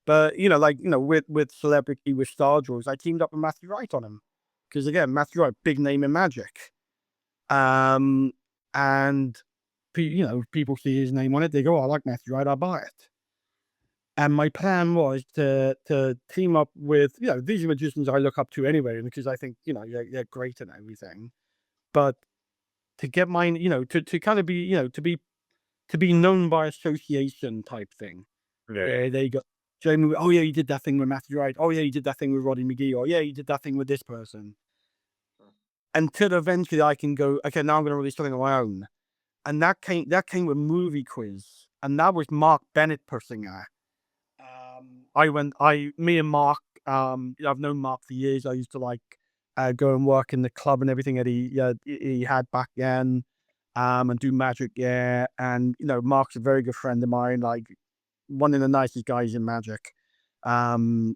But with celebrity, with Star Wars, I teamed up with Matthew Wright on him because again, Matthew Wright, big name in magic. And people see his name on it, they go, oh, I like Matthew Wright, I'll buy it. And my plan was to team up with, these are magicians I look up to anyway, because I think, they're great and everything. But to get mine, to kind of be, to be known by association type thing. Yeah. They got Jamie, oh yeah, you did that thing with Matthew Wright. Oh yeah, you did that thing with Roddy McGee. Or yeah, you did that thing with this person. Until eventually I can go, okay, now I'm going to release something on my own. And that came with Movie Quiz. And that was Mark Bennett pushing that. Me and Mark, I've known Mark for years. I used to go and work in the club and everything that he had back then, and do magic. Yeah. And, Mark's a very good friend of mine, like one of the nicest guys in magic. And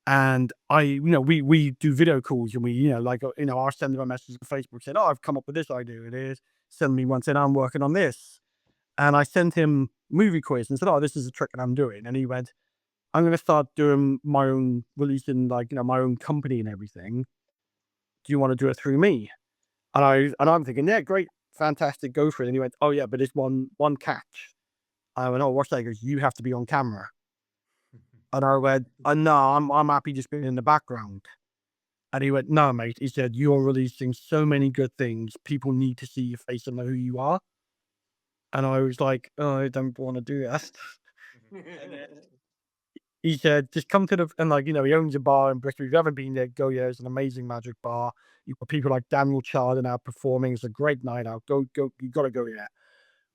we do video calls and we, I'll send him a message on Facebook saying, oh, I've come up with this idea. It is. Send me one saying, I'm working on this. And I sent him Movie Quiz and said, oh, this is a trick that I'm doing. And he went, I'm going to start doing my own, releasing my own company and everything. Do you want to do it through me? And I'm thinking, yeah, great, fantastic, go for it. And he went, oh yeah, but there's one catch. I went, oh, what's that? He goes, you have to be on camera. And I went, no, I'm happy just being in the background. And he went, no, mate. He said, you're releasing so many good things. People need to see your face and know who you are. And I was like, oh, I don't want to do that. He said, just come to he owns a bar in Bristol. If you haven't been there, go. Yeah, it's an amazing magic bar. You've got people like Daniel Chardon out performing. It's a great night out. Go. You got to go there.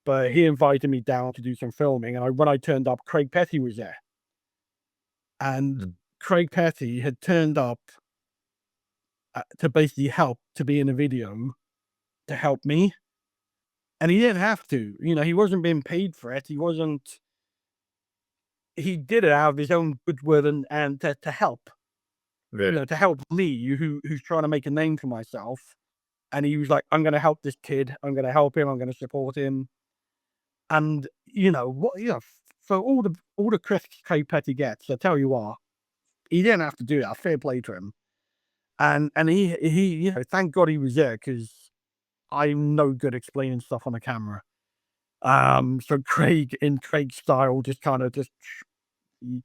But he invited me down to do some filming. And when I turned up, Craig Petty was there. And Craig Petty had turned up to basically help, to be in a video, to help me. And he didn't have to. He wasn't being paid for it. He did it out of his own goodwill and to help. Yeah. To help me, who's trying to make a name for myself. And he was like, I'm going to help this kid. I'm going to help him. I'm going to support him. And, for all the critics Craig Petty gets, I tell you what, he didn't have to do that. Fair play to him. And he thank God he was there, because I'm no good explaining stuff on the camera. So Craig, in Craig's style, just kind of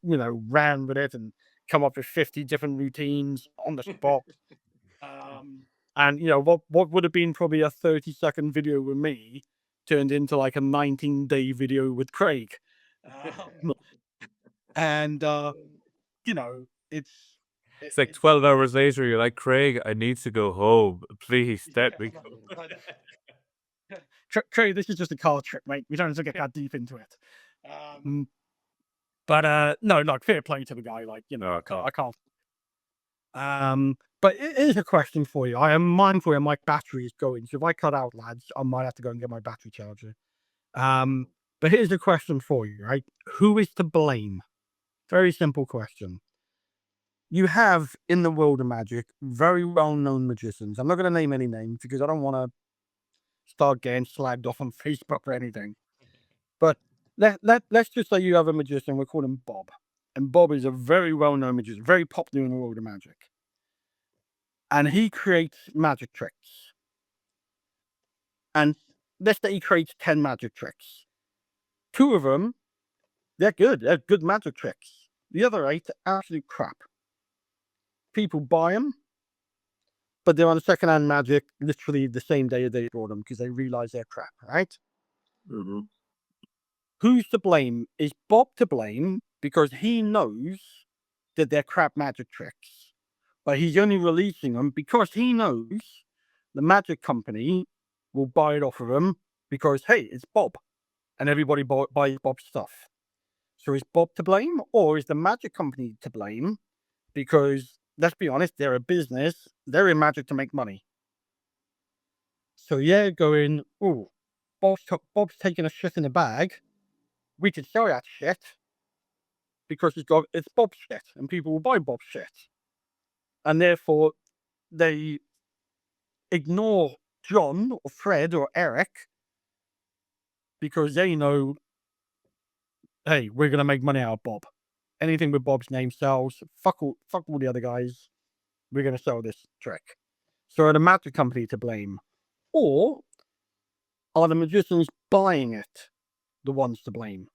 ran with it and come up with 50 different routines on the spot. And what would have been probably a 30-second video with me turned into like a 19-day video with Craig. And it's It's like 12 hours later, you're like, Craig, I need to go home. Please, let me go. Craig, this is just a card trick, mate. We don't have to get that deep into it. But no, like, fair play to the guy. Like, I can't. But here's a question for you. I am mindful where my battery is going, so if I cut out, lads, I might have to go and get my battery charger. But here's a question for you, right? Who is to blame? Very simple question. You have, in the world of magic, very well-known magicians. I'm not going to name any names because I don't want to start getting slagged off on Facebook or anything. But let's just say you have a magician. We'll call him Bob. And Bob is a very well-known magician, very popular in the world of magic. And he creates magic tricks. And let's say he creates 10 magic tricks. 2 of them, they're good. They're good magic tricks. The other 8 are absolute crap. People buy them, but they're on secondhand magic literally the same day they bought them because they realize they're crap, right? Mm-hmm. Who's to blame? Is Bob to blame because he knows that they're crap magic tricks, but he's only releasing them because he knows the magic company will buy it off of him because, hey, it's Bob, and everybody buys Bob's stuff. So is Bob to blame, or is the magic company to blame? Because let's be honest, they're a business. They're in magic to make money. So yeah, going, oh, Bob's taking a shit in a bag. We could sell that shit because it's Bob's shit, and people will buy Bob's shit. And therefore, they ignore John or Fred or Eric because they know, hey, we're going to make money out of Bob. Anything with Bob's name sells. Fuck all the other guys. We're going to sell this trick. So are the magic company to blame? Or are the magicians buying it the ones to blame?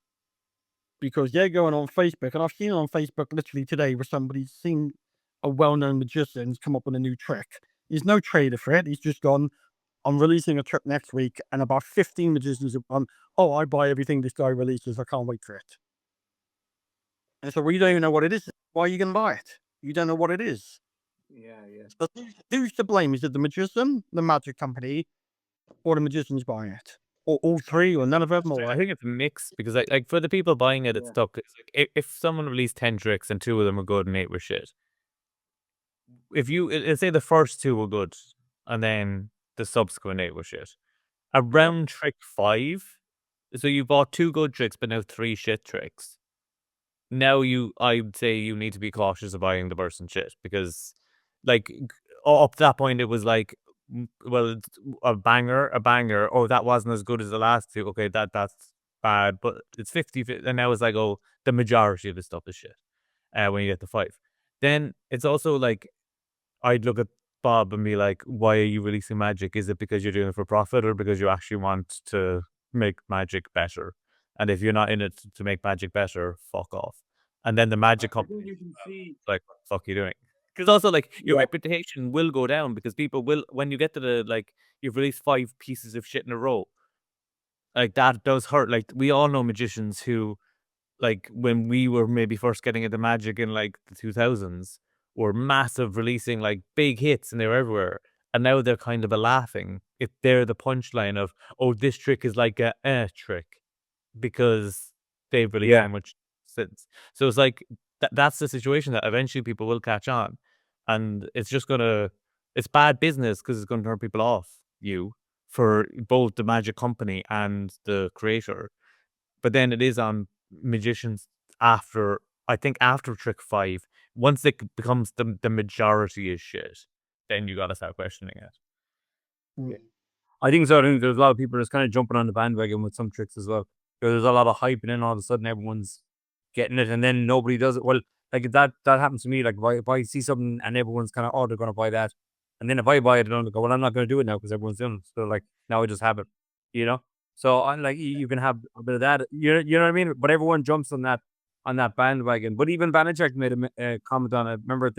Because they're going on Facebook, and I've seen it on Facebook literally today where somebody's seen a well-known magician come up with a new trick. There's no trader for it. He's just gone, I'm releasing a trick next week, and about 15 magicians have gone, oh, I buy everything this guy releases. I can't wait for it. And so we don't even know what it is. Why are you going to buy it? You don't know what it is. Yeah. But who's to blame? Is it the magician, the magic company, or the magicians buying it? Or all 3, or none of them? Or I think it's a mix because, like for the people buying it, it's stuck. It's like if someone released 10 tricks and 2 of them were good and 8 were shit. If let's say the first 2 were good and then the subsequent 8 were shit, around trick 5, so you bought 2 good tricks but now 3 shit tricks. Now I'd say you need to be cautious of buying the person shit because, like, up to that point it was like, well, it's a banger. Oh, that wasn't as good as the last 2. Okay, that's bad, but it's 50, and now it's like, oh, the majority of the stuff is shit. When you get to 5, then it's also like I'd look at Bob and be like, why are you releasing magic? Is it because you're doing it for profit or because you actually want to make magic better? And if you're not in it to make magic better, fuck off. And then the magic company, You can see. like, what the fuck are you doing? Because also, like, your reputation will go down because people will, when you get to the, like, you've released 5 pieces of shit in a row, like, that does hurt. Like, we all know magicians who, like, when we were maybe first getting into magic in, like, the 2000s, were massive, releasing, like, big hits, and they were everywhere. And now they're kind of a laughing. If they're the punchline of, oh, this trick is like a trick, because they've released so much since. So it's like, that's the situation that eventually people will catch on. And it's just it's bad business because it's going to turn people off you for both the magic company and the creator. But then it is on magicians after, I think after trick 5, once it becomes the majority is shit, then you gotta start questioning it. I think so. I think there's a lot of people that's kind of jumping on the bandwagon with some tricks as well. There's a lot of hype, and then all of a sudden everyone's getting it, and then nobody does it. Well, like that happens to me. Like if I see something and everyone's kind of, oh, they're going to buy that, and then if I buy it, I don't go, well, I'm not going to do it now because everyone's doing it. So like now I just have it, you know. So I like you can have a bit of that, you know what I mean. But everyone jumps on that bandwagon. But even Banachek made a comment on it. Remember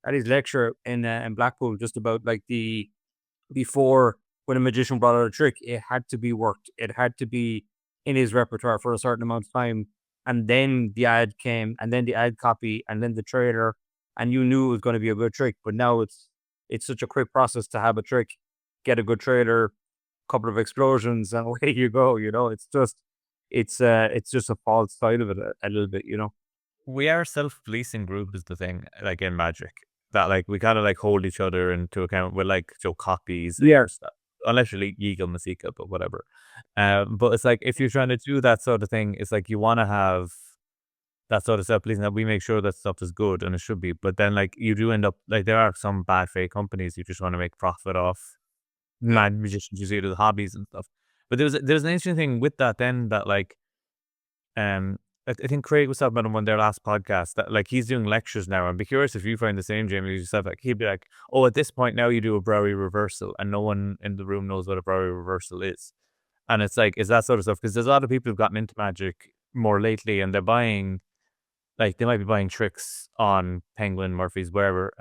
at his lecture in Blackpool just about like before when a magician brought out a trick, it had to be worked. It had to be in his repertoire for a certain amount of time. And then the ad came, and then the ad copy, and then the trailer, and you knew it was going to be a good trick. But now it's such a quick process to have a trick, get a good trailer, couple of explosions, and away you go. You know, it's just a false side of it a little bit. You know. We are self-policing group is the thing, like in Magic, that like we kind of like hold each other into account with like copies, Yeah. stuff. Unless you're like Yeagle Masika, but whatever. But it's like if you're trying to do that sort of thing, it's like you want to have that sort of self-policing that we make sure that stuff is good and it should be. But then like you do end up like there are some bad fake companies you just want to make profit off mad magicians you see the hobbies and stuff. But there's an interesting thing with that then that like I think Craig was talking about on one of their last podcasts that like he's doing lectures now. I'd be curious if you find the same, Jamie, yourself. Like he'd be like, "Oh, at this point now you do a Browy reversal, and no one in the room knows what a Browy reversal is." And it's like, is that sort of stuff? Because there's a lot of people who've gotten into Magic more lately, and they're buying, like they might be buying tricks on Penguin, Murphy's, wherever,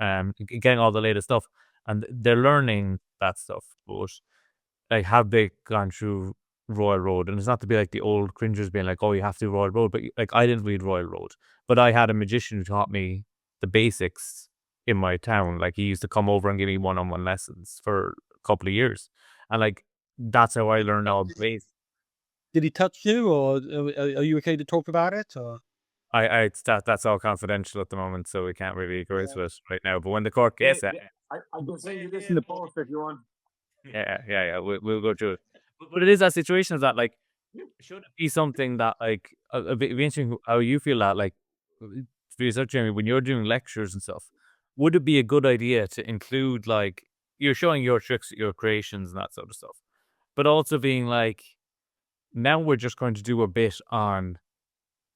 getting all the latest stuff, and they're learning that stuff. But like, have they gone through Royal Road? And it's not to be like the old cringers being like, oh, you have to do Royal Road, but like I didn't read Royal Road, but I had a magician who taught me the basics in my town. Like he used to come over and give me one-on-one lessons for a couple of years, and like that's how I learned all the basics. Did he touch you, or are you okay to talk about it? Or That's all confidential at the moment, so we can't really go into it right now. But when the court case, I can say you listen to post if you want. yeah, we'll go through it. But it is that situation of that, like, should it be something that, like, a bit interesting how you feel that, like, for yourself, Jamie, when you're doing lectures and stuff, would it be a good idea to include, like, you're showing your tricks, your creations, and that sort of stuff, but also being like, now we're just going to do a bit on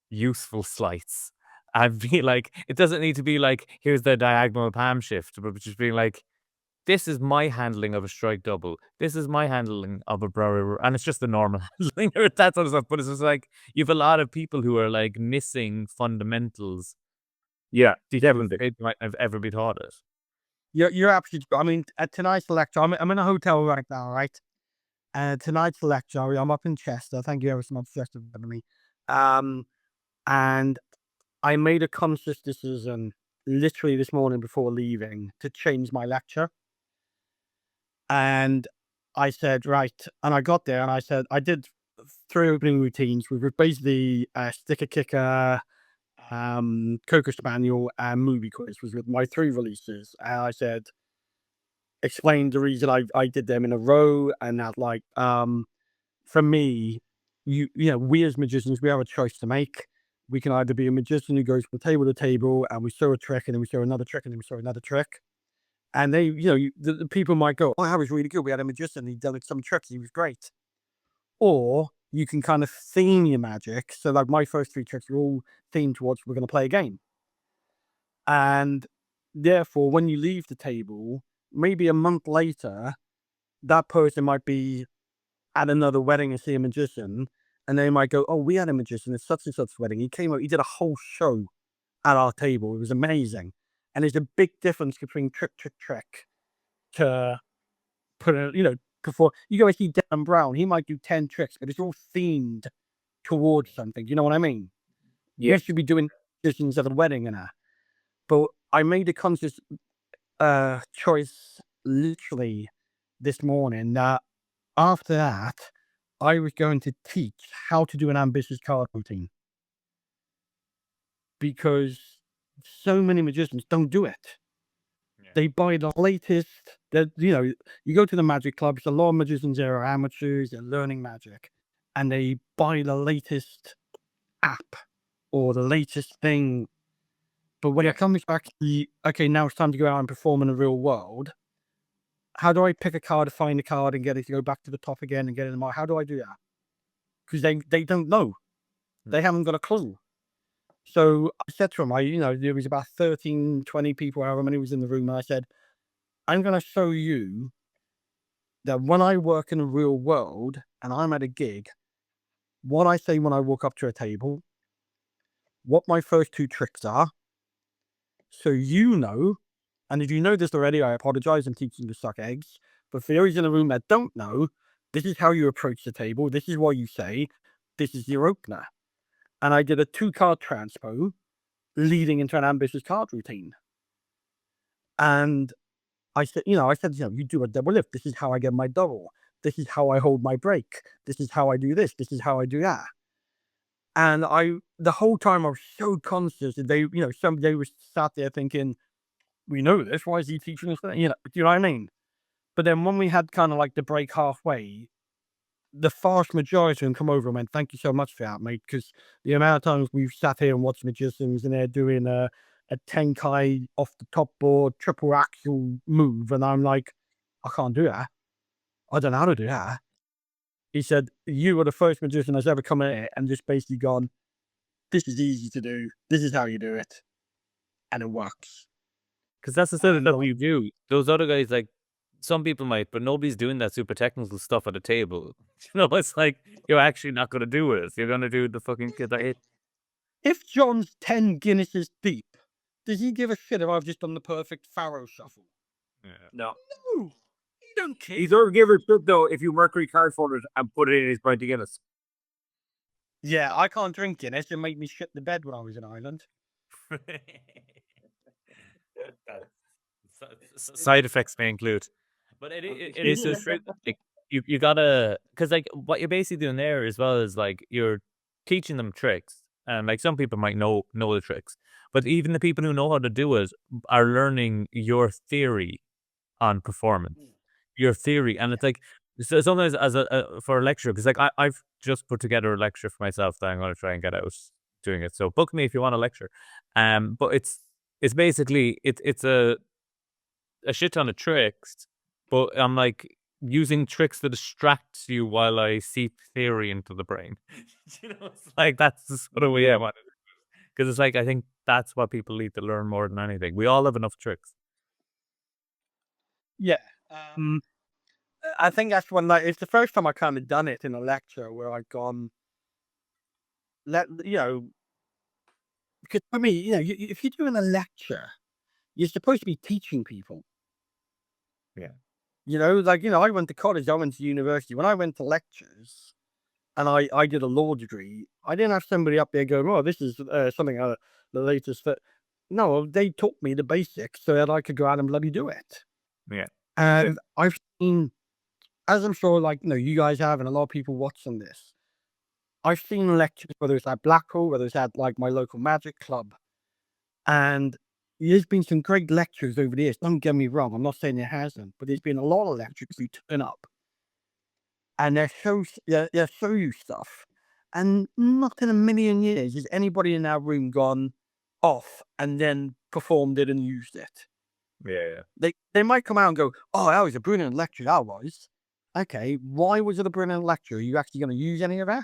useful sleights and be like, it doesn't need to be like, here's the diagonal palm shift, but just being like, this is my handling of a strike double. This is my handling of a Brower, and it's just the normal handling or that sort of stuff. But it's just like you have a lot of people who are like missing fundamentals. Yeah, definitely. They might have ever been taught it. you're absolutely. I mean, at tonight's lecture, I'm in a hotel right now, right? And tonight's lecture, I'm up in Chester. Thank you ever so much, Chester, for having me. And I made a conscious decision literally this morning before leaving to change my lecture. And I said, right. And I got there and I said, I did 3 opening routines, which were basically Sticker Kicker, Coco Spaniel, and Movie Quiz, was with my 3 releases. And I said, explained the reason I did them in a row, and that, like, for me, you know, we as magicians, we have a choice to make. We can either be a magician who goes from table to table and we show a trick and then we show another trick and then we show another trick. And they, you know, the people might go, oh, that was really good. We had a magician, he did some tricks, he was great. Or you can kind of theme your magic. So like my first 3 tricks are all themed towards we're going to play a game. And therefore, when you leave the table, maybe a month later, that person might be at another wedding and see a magician, and they might go, oh, we had a magician at such and such wedding. He came out, he did a whole show at our table. It was amazing. And there's a big difference between trick to put a, you know, before you go and see Dan Brown, he might do 10 tricks, but it's all themed towards something. Do you know what I mean? Yeah. You should be doing magicians at a wedding and that. But I made a conscious choice literally this morning that after that, I was going to teach how to do an ambitious card routine. Because so many magicians don't do it. Yeah. They buy the latest, that, you know, you go to the magic clubs, a lot of magicians there are amateurs, they're learning magic, and they buy the latest app or the latest thing. But when it comes back to the, okay, now it's time to go out and perform in the real world, how do I pick a card, find a card, and get it to go back to the top again and get it in the mark? How do I do that? Because they don't know. They haven't got a clue. So I said to him, there was about 13, 20 people, however many was in the room. And I said, I'm going to show you that when I work in the real world and I'm at a gig, what I say when I walk up to a table, what my first two tricks are. So and if you know this already, I apologize. I'm teaching you to suck eggs. But for those in the room that don't know, this is how you approach the table. This is what you say. This is your opener. And I did a 2-card transpo leading into an ambitious card routine. And I said, you do a double lift. This is how I get my double. This is how I hold my break. This is how I do this. This is how I do that. And the whole time I was so conscious that they were sat there thinking, we know this. Why is he teaching us that? Do you know what I mean? But then when we had kind of like the break halfway, the vast majority of them come over and went, thank you so much for that, mate. Because the amount of times we've sat here and watched magicians and they're doing a Tenkai off the top board, triple axel move. And I'm like, I can't do that. I don't know how to do that. He said, you were the first magician that's ever come in here and just basically gone, this is easy to do. This is how you do it. And it works. Because that's the sort of stuff you do. Those other guys, like, some people might, but nobody's doing that super technical stuff at a table. It's like, you're actually not going to do it. You're going to do the fucking... If John's 10 Guinnesses deep, does he give a shit if I've just done the perfect Pharaoh shuffle? Yeah. No. No. He don't care. He's only give a shit though if you Mercury card for it and put it in his pint of Guinness. Yeah, I can't drink Guinness. It made me shit the bed when I was in Ireland. Side effects may include, but it is so true. Like, you gotta, because like what you're basically doing there as well is like you're teaching them tricks, and like some people might know the tricks, but even the people who know how to do it are learning your theory on performance, your theory, and it's like so sometimes as for a lecture, because like I've just put together a lecture for myself that I'm going to try and get out doing it. So book me if you want a lecture, but it's basically it's a shit ton of tricks, but I'm like using tricks to distract you while I seep theory into the brain. It's like that's the sort of way I want it. Because it's like I think that's what people need to learn more than anything. We all have enough tricks. Yeah. I think that's when it's the first time I kind of done it in a lecture where I've gone, because for me, if you're doing a lecture, you're supposed to be teaching people. Yeah. I went to college, I went to university. When I went to lectures and I did a law degree, I didn't have somebody up there going, oh, this is something the latest. No, they taught me the basics so that I could go out and bloody do it. Yeah. And I've seen, as I'm sure, you guys have, and a lot of people watching this, I've seen lectures, whether it's at Blackpool, whether it's at my local magic club, and there's been some great lectures over the years. Don't get me wrong, I'm not saying there hasn't, but there's been a lot of lectures who turn up and they show you stuff, and not in a million years has anybody in our room gone off and then performed it and used it. Yeah. They might come out and go, oh, that was a brilliant lecture, that was. Okay, why was it a brilliant lecture? Are you actually going to use any of that?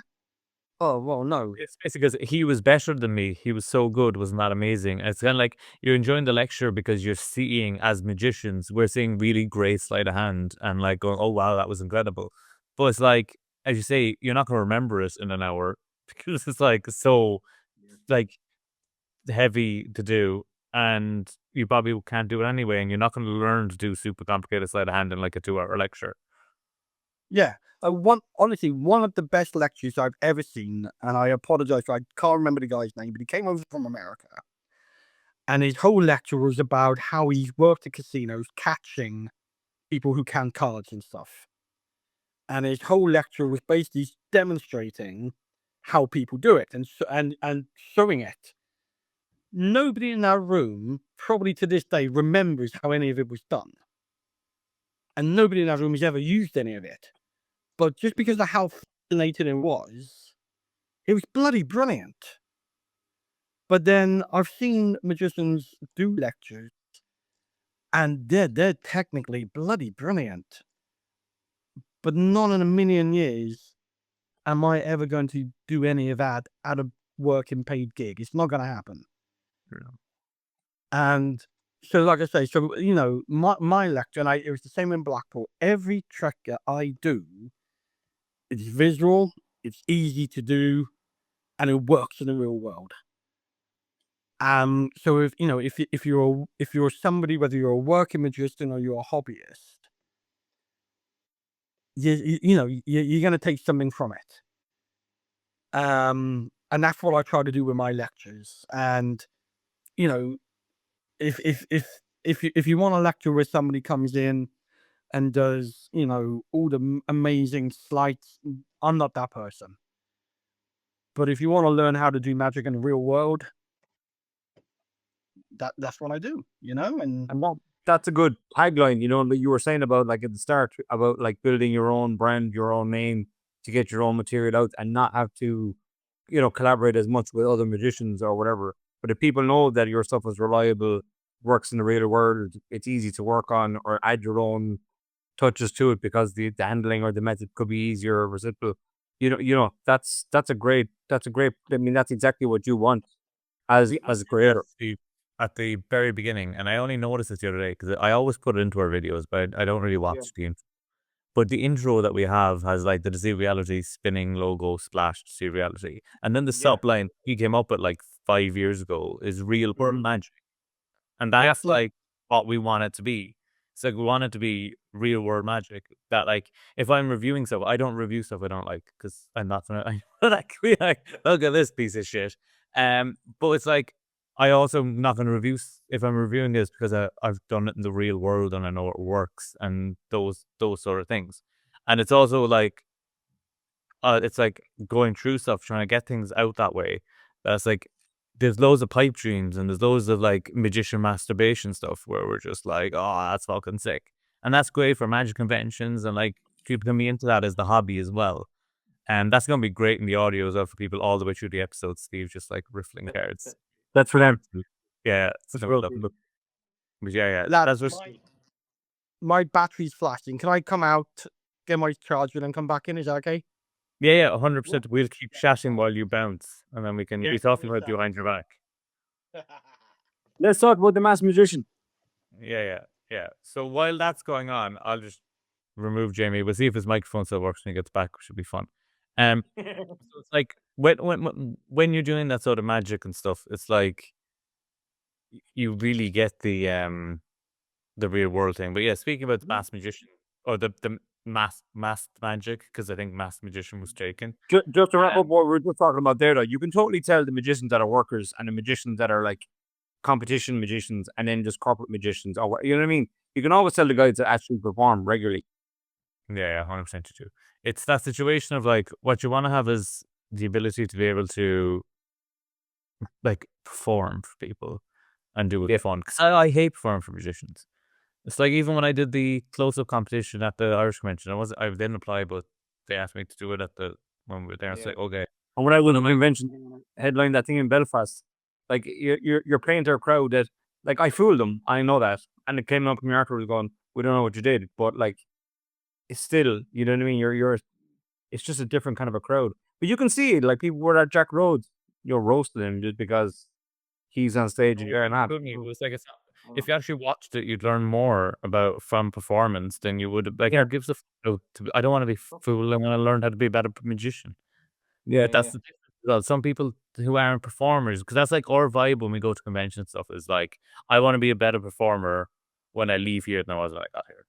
Oh, well, no. It's basically because he was better than me. He was so good. Wasn't that amazing? It's kind of like you're enjoying the lecture because you're seeing, as magicians, we're seeing really great sleight of hand and like going, oh, wow, that was incredible. But it's like, as you say, you're not going to remember it in an hour because it's like so like heavy to do. And you probably can't do it anyway. And you're not going to learn to do super complicated sleight of hand in like a 2-hour lecture. Yeah. Honestly, one of the best lectures I've ever seen, and I apologize, I can't remember the guy's name, but he came over from America. And his whole lecture was about how he's worked at casinos catching people who can cards and stuff. And his whole lecture was basically demonstrating how people do it and showing it. Nobody in that room, probably to this day, remembers how any of it was done. And nobody in that room has ever used any of it. But just because of how fascinating it was bloody brilliant. But then I've seen magicians do lectures, and they're technically bloody brilliant. But not in a million years am I ever going to do any of that at a working paid gig. It's not going to happen. Yeah. And so, like I say, so, you know, my lecture, and it was the same in Blackpool. Every trick that I do, it's visual, it's easy to do, and it works in the real world. So if you know, if you're somebody, whether you're a working magician or you're a hobbyist, you know, you're going to take something from it. And that's what I try to do with my lectures. And you know, if you want a lecture where somebody comes in and does, you know, all the amazing sleights, I'm not that person. But if you want to learn how to do magic in the real world, that's what I do, you know. And That's a good tagline, you know, that you were saying about like at the start about like building your own brand, your own name to get your own material out and not have to, you know, collaborate as much with other magicians or whatever. But if people know that your stuff is reliable, works in the real world, it's easy to work on or add your own touches to it because the handling or the method could be easier or simple. You know, that's a great. I mean, that's exactly what you want as a creator. At the very beginning, and I only noticed this the other day because I always put it into our videos, but I don't really watch the intro. But the intro that we have has like the Deceive Reality spinning logo splash Deceive Reality, and then the subline he came up with like 5 years ago is real world magic, and that's like what we want it to be. It's like we want it to be real world magic. That like if I'm reviewing stuff, I don't review stuff I don't like because I'm not gonna like look at this piece of shit. But it's like I also not gonna review if I'm reviewing this because I've done it in the real world and I know it works and those sort of things. And it's also like it's like going through stuff trying to get things out that way. That's like there's loads of pipe dreams and there's loads of like magician masturbation stuff where we're just like, oh, that's fucking sick. And that's great for magic conventions and like people can be into that as the hobby as well. And that's gonna be great in the audio as well for people all the way through the episode, Steve, just like riffling cards. That's for them. Yeah. That's But real. yeah. lads, That's my battery's flashing. Can I come out, get my charger, and come back in? Is that okay? yeah, 100%. We'll keep chatting while you bounce and then we can be talking about you behind your back. Let's talk about the mass magician. Yeah. So while that's going on, I'll just remove Jamie. We'll see if his microphone still works when he gets back, which should be fun. So it's like when you're doing that sort of magic and stuff, it's like you really get the real world thing. But yeah, speaking about the mass magician or the mass magic, because I think mass magician was taken. Just to wrap up what we were just talking about there, though, you can totally tell the magicians that are workers and the magicians that are like competition magicians and then just corporate magicians. Or you know what I mean? You can always tell the guys that actually perform regularly. Yeah, 100% you do. It's that situation of like what you want to have is the ability to be able to like perform for people and do it fun. Because I hate performing for magicians. It's like even when I did the close-up competition at the Irish convention, I didn't apply, but they asked me to do it when we were there. It's like okay, And when I went to my convention, headline that thing in Belfast, like you're playing to a crowd that like I fooled them, I know that, and it came up from me afterwards going, we don't know what you did, but like it's still, you know what I mean? It's just a different kind of a crowd, but you can see it. Like people were at Jack Rhodes, you're roasting him just because he's on stage and you're not. it was like if you actually watched it, you'd learn more about from performance than you would like. Yeah, gives a I don't want to be fooled. I want to learn how to be a better magician. Yeah, But that's the difference. Well, some people who aren't performers, because that's like our vibe when we go to convention stuff is like, I want to be a better performer when I leave here than I was when I got here.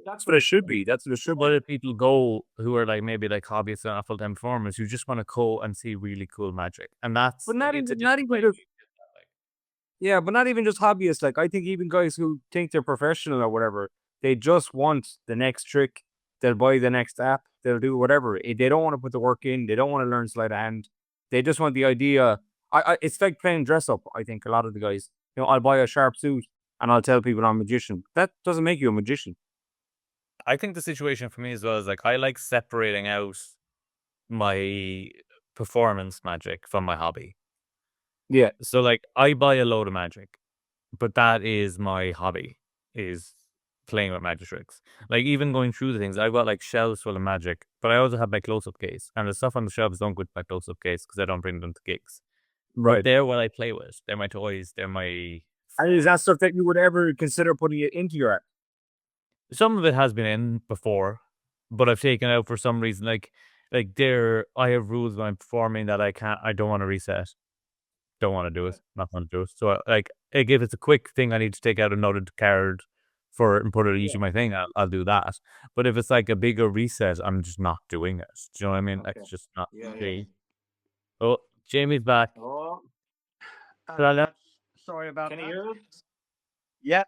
That's what it should be. That's what it should But be. if people go who are like maybe like hobbyists and not full-time performers, you just want to go and see really cool magic. And that's But not it's a even, not different even way. just, yeah, but not even just hobbyists. Like I think even guys who think they're professional or whatever, they just want the next trick. They'll buy the next app. They'll do whatever. They don't want to put the work in. They don't want to learn sleight of hand. They just want the idea. It's like playing dress up. I think a lot of the guys, you know, I'll buy a sharp suit and I'll tell people I'm a magician. That doesn't make you a magician. I think the situation for me as well is like I like separating out my performance magic from my hobby. Yeah, So like I buy a load of magic, but that is my hobby, is playing with magic tricks. Like even going through the things, I've got like shelves full of magic, but I also have my close-up case, and the stuff on the shelves don't go with my close-up case because I don't bring them to gigs. Right. They're what I play with. They're my toys. They're my. And is that stuff that you would ever consider putting it into your art? Some of it has been in before, but I've taken out for some reason. Like I have rules when I'm performing that I don't want to reset. Don't want to do it. Not going to do it. So like if it's a quick thing, I need to take out another card for it and put it using my thing. I'll do that. But if it's like a bigger reset, I'm just not doing it. Do you know what I mean? Like it's just not me. Oh, Jamie's back. Oh, Sorry about can that. you hear us? Yeah.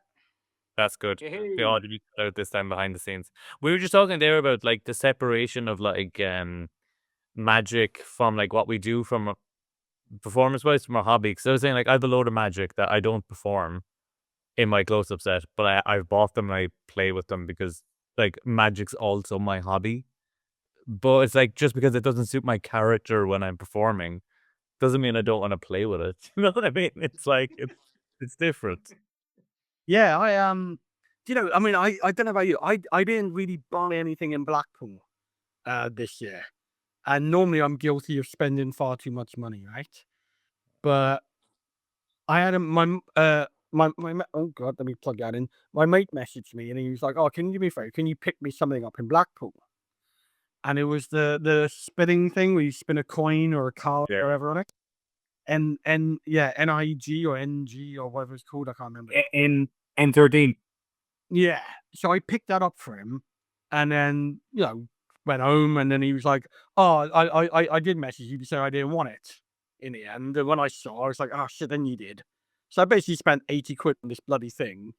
That's good. Hey. The audio you cut out this time behind the scenes. We were just talking there about like the separation of like magic from like what we do from performance wise from our hobby. Because I was saying like I have a load of magic that I don't perform in my close up set, but I've bought them and I play with them because like magic's also my hobby. But it's like just because it doesn't suit my character when I'm performing doesn't mean I don't want to play with it. You know what I mean? It's like it's different. Yeah, I you know, I mean, I don't know about you. I didn't really buy anything in Blackpool this year, and normally I'm guilty of spending far too much money, right? But I had oh god, let me plug that in. My mate messaged me and he was like, "Oh, can you do me a favor? Can you pick me something up in Blackpool?" And it was the spinning thing where you spin a coin or a card or whatever on it. And yeah, NIG or NG or whatever it's called, I can't remember. In N13. Yeah. So I picked that up for him and then, went home and then he was like, "Oh, I did message you to say I didn't want it in the end." And when I saw, I was like, "Oh shit, then you did." So I basically spent 80 quid on this bloody thing.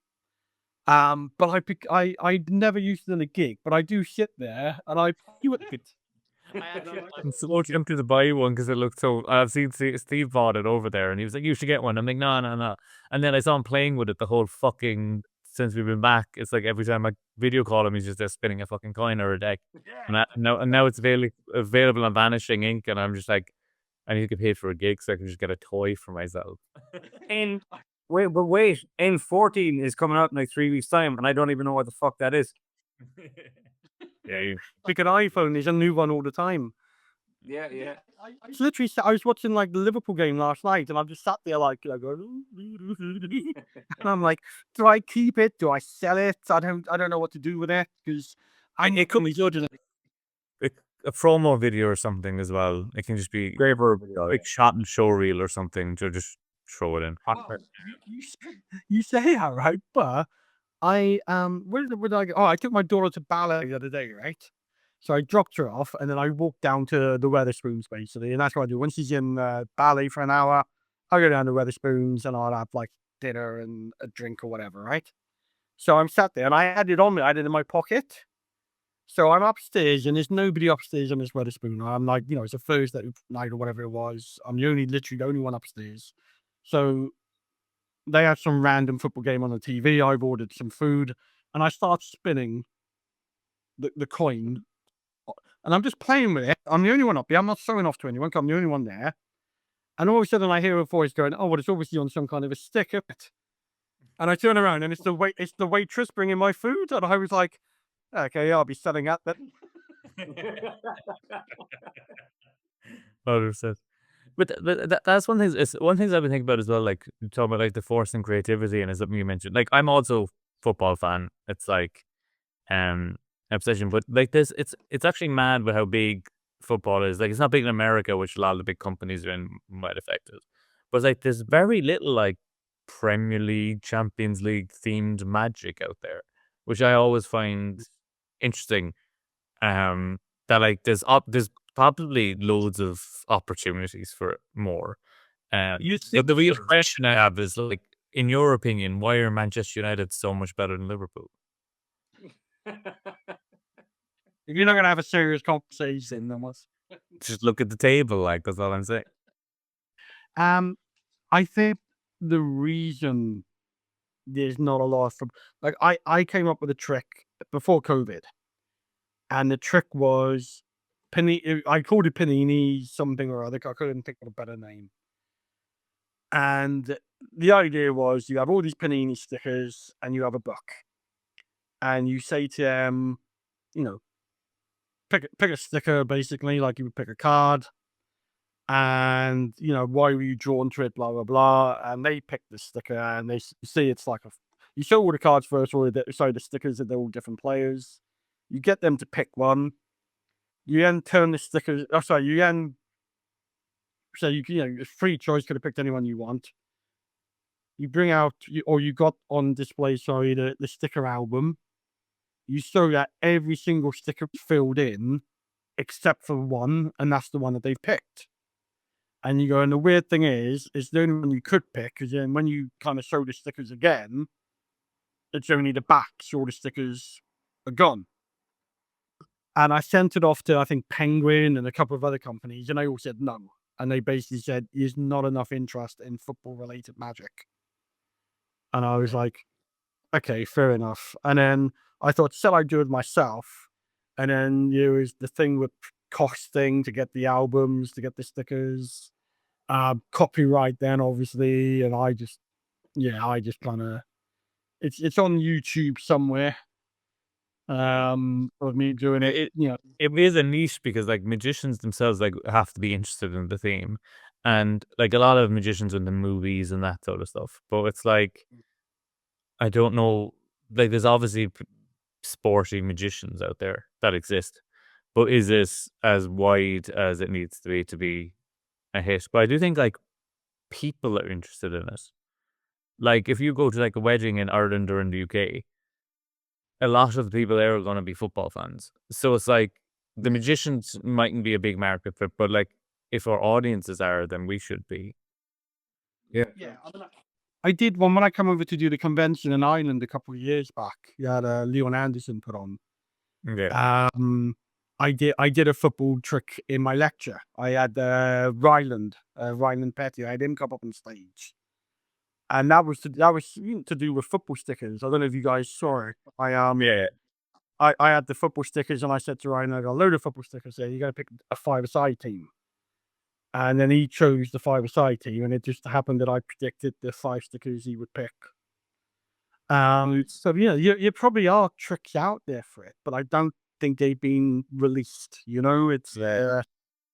But I never used it in a gig, but I do sit there and I play with it. I'm so tempted to buy one because it looked so. I've seen Steve bought it over there, and he was like, "You should get one." I'm like, "No, no, no." And then I saw him playing with it the whole fucking since we've been back. It's like every time I video call him, he's just there spinning a fucking coin or a deck. And now it's available on Vanishing Ink, and I'm just like, I need to get paid for a gig so I can just get a toy for myself. And wait, N14 is coming out in like 3 weeks' time, and I don't even know what the fuck that is. Yeah, Pick an iPhone, there's a new one all the time. Yeah. It's literally, I was watching like the Liverpool game last night, and I'm just sat there like, going, and I'm like, do I keep it? Do I sell it? I don't know what to do with it because I need companies ordering a promo video or something as well. It can just be like shot and show reel or something to just throw it in. You say that, right? But I where did I go? Oh, I took my daughter to ballet the other day, right? So I dropped her off, and then I walked down to the Weatherspoons basically, and that's what I do. When she's in ballet for an hour, I go down to Weatherspoons and I'll have like dinner and a drink or whatever, right? So I'm sat there, and I had it on me. I had it in my pocket. So I'm upstairs, and there's nobody upstairs on this Weatherspoon. I'm like, it's a Thursday night or whatever it was. I'm literally the only one upstairs. So they had some random football game on the TV. I've ordered some food, and I start spinning the coin, and I'm just playing with it. I'm the only one up here. I'm not showing off to anyone 'cause I'm the only one there. And all of a sudden, I hear a voice going, "Oh, well, it's obviously on some kind of a stick, isn't it?" And I turn around, and it's the waitress bringing my food, and I was like, "Okay, I'll be selling that then." 100%. But that's one thing. It's one thing I've been thinking about as well. Like talking about like the force and creativity, and is something you mentioned. Like I'm also football fan. It's like obsession, but like this, it's actually mad with how big football is. Like it's not big in America, which a lot of the big companies are in might affect it. But it's like there's very little like Premier League, Champions League themed magic out there, which I always find interesting. That like there's probably loads of opportunities for more. The real question I have is like, in your opinion, why are Manchester United so much better than Liverpool? If you're not gonna have a serious conversation, then what's Just look at the table, like that's all I'm saying. I think the reason there's not a lot of like I came up with a trick before COVID, and the trick was I called it Panini something or other. I couldn't think of a better name. And the idea was you have all these Panini stickers and you have a book. and you say to them, pick a sticker, basically, like you would pick a card, and why were you drawn to it, blah blah blah, and they pick the sticker, and they see it's like you show all the cards first, or the stickers, that they're all different players. You get them to pick one. You then turn the stickers. Oh, sorry. You then it's free choice. Could have picked anyone you want. You bring out, or you got on display, sorry, the sticker album. You show that every single sticker is filled in, except for one, and that's the one that they've picked. And you go, and the weird thing is the only one you could pick, because then when you kind of show the stickers again, it's only the backs, all the stickers are gone. And I sent it off to, I think, Penguin and a couple of other companies, and they all said no. And they basically said, there's not enough interest in football-related Magic. And I was like, okay, fair enough. And then I thought, shall I do it myself? And then there was the thing with costing to get the albums, to get the stickers, copyright then, obviously. And I just kind of, it's on YouTube somewhere. Of me doing it. It is a niche because like magicians themselves like have to be interested in the theme, and like a lot of magicians in the movies and that sort of stuff. But it's like, I don't know, like there's obviously sporty magicians out there that exist, but is this as wide as it needs to be a hit? But I do think like people are interested in it. Like if you go to like a wedding in Ireland or in the UK, a lot of the people there are going to be football fans. So it's like the magicians mightn't be a big market for, but like if our audiences are, then we should be. Yeah. I did one when I came over to do the convention in Ireland a couple of years back. You had Leon Anderson put on. Yeah. I did a football trick in my lecture. I had Ryland Petty. I had him come up on stage, and that was to do with football stickers. I don't know if you guys saw it. Yeah. I had the football stickers, and I said to Ryan, I got a load of football stickers there. You got to pick a five-a-side team. And then he chose the five-a-side team, and it just happened that I predicted the 5 stickers he would pick. So yeah, you probably are tricks out there for it, but I don't think they've been released. It's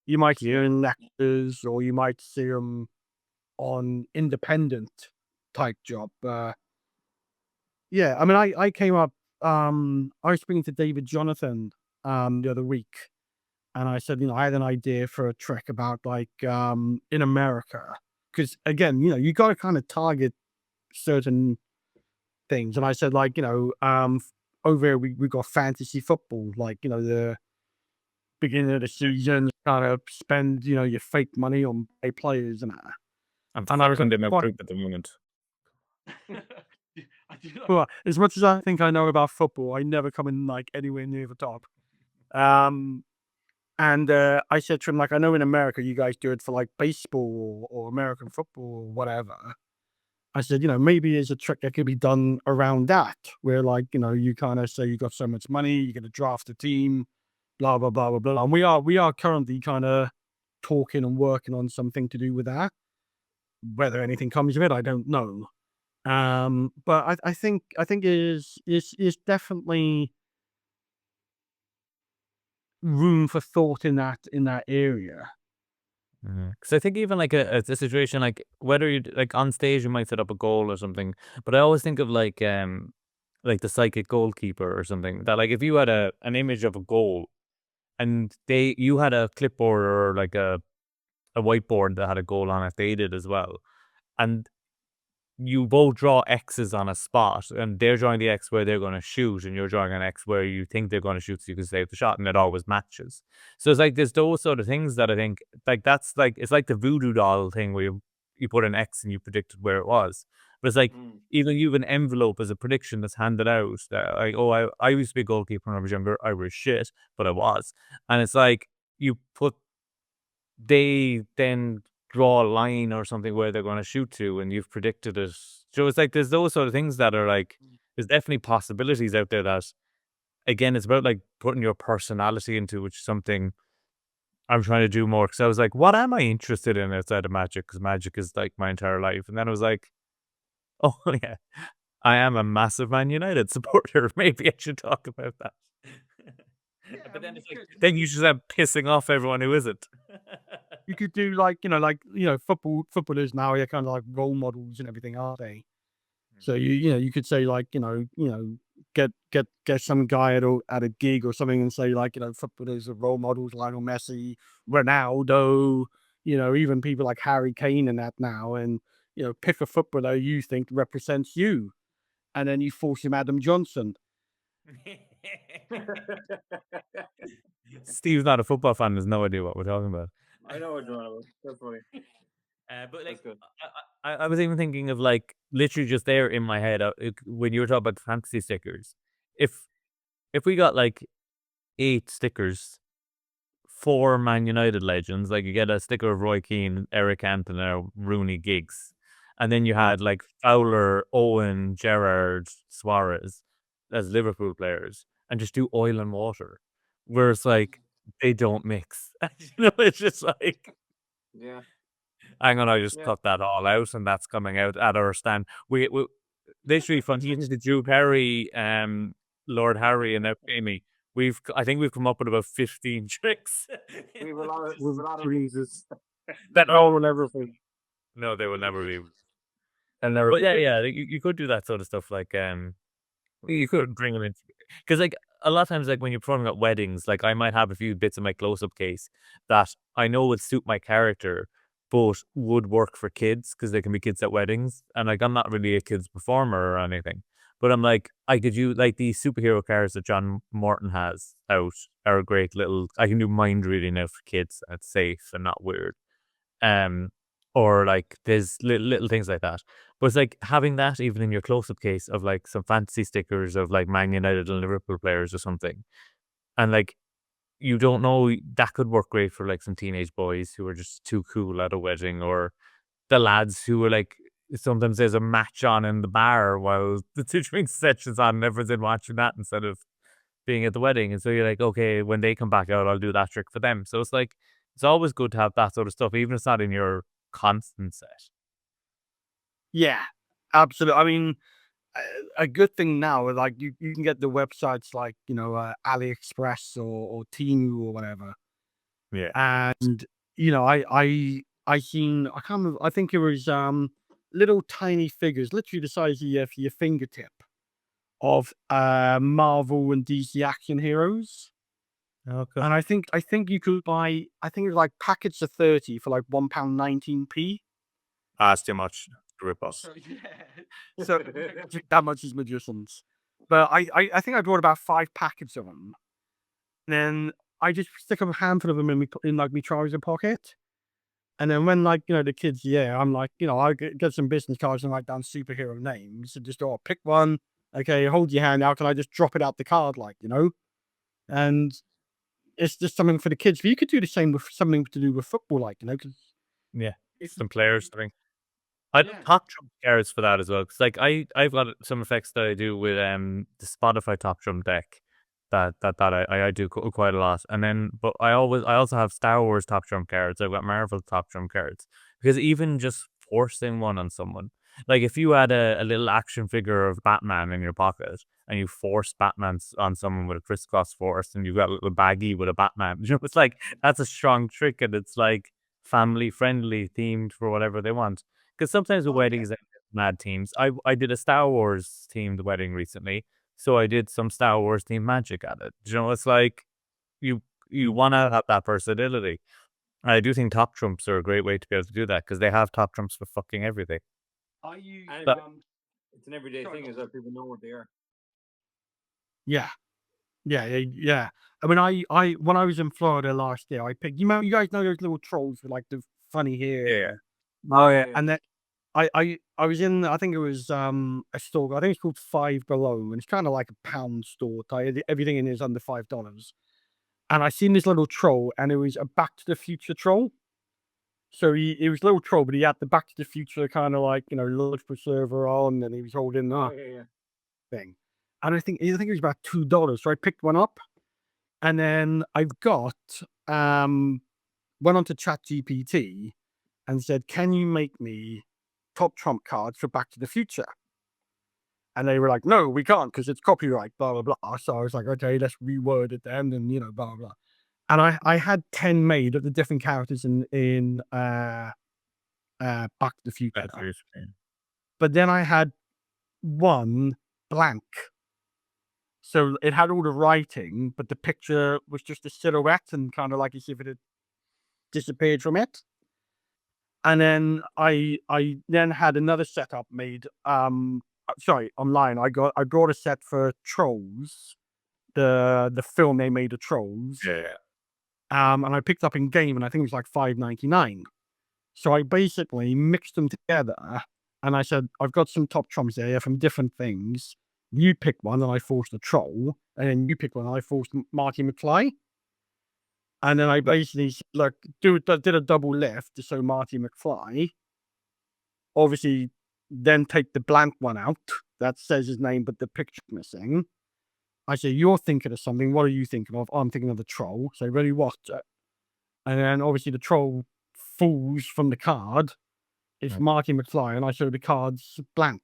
you might hear in lectures, or you might see them on independent type job. Yeah, I mean, I came up. I was speaking to David Jonathan the other week, and I said, I had an idea for a trick about like in America, because again, you got to kind of target certain things. And I said, like, over here we got fantasy football, like the beginning of the season, kind of spend your fake money on players and that. And I was in the group at the moment. Well, as much as I think I know about football, I never come in like anywhere near the top. And I said to him, like, I know in America you guys do it for like baseball or American football or whatever. I said, maybe there's a trick that could be done around that, where like, you kind of say you got so much money, you're going to draft a team, blah, blah, blah, blah, blah. And we are currently kind of talking and working on something to do with that. Whether anything comes of it, I don't know. But I think is definitely room for thought in that area. Because I think even like a situation like whether you like on stage you might set up a goal or something, but I always think of like the psychic goalkeeper or something, that like if you had an image of a goal and you had a clipboard or like a whiteboard that had a goal on it, they did as well, and you both draw X's on a spot, and they're drawing the X where they're going to shoot, and you're drawing an X where you think they're going to shoot so you can save the shot, and it always matches. So it's like there's those sort of things that I think, like that's like, it's like the voodoo doll thing where you put an X and you predicted where it was. But it's like, even you have an envelope as a prediction that's handed out, that like, oh, I used to be a goalkeeper when I was younger, I was shit, but I was. And it's like, they then draw a line or something where they're going to shoot to, and you've predicted it. So it's like there's those sort of things that are like, there's definitely possibilities out there that, again, it's about like putting your personality into, which is something I'm trying to do more. Because I was like, what am I interested in outside of Magic? Because Magic is like my entire life. And then I was like, oh yeah, I am a massive Man United supporter. Maybe I should talk about that. But then it's like, then you just end pissing off everyone who isn't. You could do footballers now are kind of like role models and everything, aren't they? So you could say like get some guy at a gig or something and say like footballers are role models, Lionel Messi, Ronaldo, even people like Harry Kane and that now, and pick a footballer you think represents you, and then you force him Adam Johnson. Steve's not a football fan. Has no idea what we're talking about. I know what you're on about. That's funny. But That's like, good. I was even thinking of like literally just there in my head when you were talking about fantasy stickers. If we got like 8 stickers, 4 Man United legends, like you get a sticker of Roy Keane, Eric Cantona, Rooney, Giggs, and then you had like Fowler, Owen, Gerrard, Suarez as Liverpool players, and just do oil and water, where it's like they don't mix. It's just like. Yeah. Hang on, I just Yeah. cut that all out, and that's coming out at our stand. We literally from the Drew Perry, Lord Harry, and now Amy. I think we've come up with about 15 tricks. We have a lot of reasons that no one will ever think. No, they will never be. And never. But yeah, you could do that sort of stuff. Like you could bring them in because like a lot of times, like when you're performing at weddings, like I might have a few bits of my close-up case that I know would suit my character, but would work for kids because they can be kids at weddings. And like I'm not really a kids performer or anything, but I'm like I could use like these superhero cards that John Morton has out are a great little. I can do mind reading now for kids. And it's safe and not weird. Um, or like there's little things like that. But it's like having that even in your close-up case of like some fantasy stickers of like Man United and Liverpool players or something. And like you don't know, that could work great for like some teenage boys who are just too cool at a wedding, or the lads who are like sometimes there's a match on in the bar while the two drink session's on and everyone's in watching that instead of being at the wedding. And so you're like, okay, when they come back out, I'll do that trick for them. So it's like it's always good to have that sort of stuff, even if it's not in your constant set. Yeah, absolutely. I mean, a good thing now, like you can get the websites like AliExpress or Temu or whatever, Yeah. and I seen I can't remember, I think it was little tiny figures, literally the size of your fingertip, of Marvel and DC action heroes. Okay. And I think you could buy, I think it was like packets of 30 for like £1.19p. That's too much to rip off. So that much is magicians. But I think I bought about 5 packets of them. Then I just stick a handful of them in like my trouser pocket. And then when like the kids, I'm like I get some business cards and write down superhero names and just pick one. Okay, hold your hand out. Can I just drop it out the card, And it's just something for the kids. But you could do the same with something to do with football, 'cause Yeah. it's Some players thing. I do top drum cards for that as well. Cause like I've got some effects that I do with the Spotify top drum deck that I do quite a lot. And then but I also have Star Wars top drum cards. I've got Marvel top drum cards. Because even just forcing one on someone, like if you had a little action figure of Batman in your pocket and you force Batman on someone with a crisscross force and you've got a little baggie with a Batman, it's like that's a strong trick, and it's like family friendly themed for whatever they want. Because sometimes the weddings are mad teams. I did a Star Wars themed wedding recently, so I did some Star Wars themed magic at it. It's like you want to have that versatility. I do think top trumps are a great way to be able to do that because they have top trumps for fucking everything. I use It's an everyday thing, is that people know what they are. yeah. Yeah. I mean, I when I was in Florida last year, I picked. You guys know those little trolls with like the funny hair. Yeah. Oh yeah. And then I was in. I think it was a store. I think it's called Five Below, and it's kind of like a pound store. Everything in it is under $5. And I seen this little troll, and it was a Back to the Future troll. So he was a little troll, but he had the Back to the Future kind of like life preserver on, and he was holding Oh, the yeah. thing. And I think it was about $2. So I picked one up. And then I've got went onto ChatGPT and said, "Can you make me top trump cards for Back to the Future?" And they were like, no, we can't because it's copyright, blah, blah, blah. So I was like, okay, let's reword it then, and, blah, blah, blah. And I had 10 made of the different characters in Back to the Future. But then I had one blank. So it had all the writing, but the picture was just a silhouette and kind of like as if it had disappeared from it. And then I then had another setup made. Sorry, I'm lying. I brought a set for Trolls, the film they made of Trolls. Yeah. And I picked up in game, and I think it was like $5.99. So I basically mixed them together, and I said, I've got some top trumps here from different things. You pick one, and I forced a troll, and then you pick one, and I forced Marty McFly. And then I basically did a double lift to show Marty McFly. Obviously, then take the blank one out that says his name, but the picture missing. I say, you're thinking of something. What are you thinking of? I'm thinking of the troll. So ready, watch it. And then obviously the troll falls from the card. It's Marty McFly, and I show the cards blank.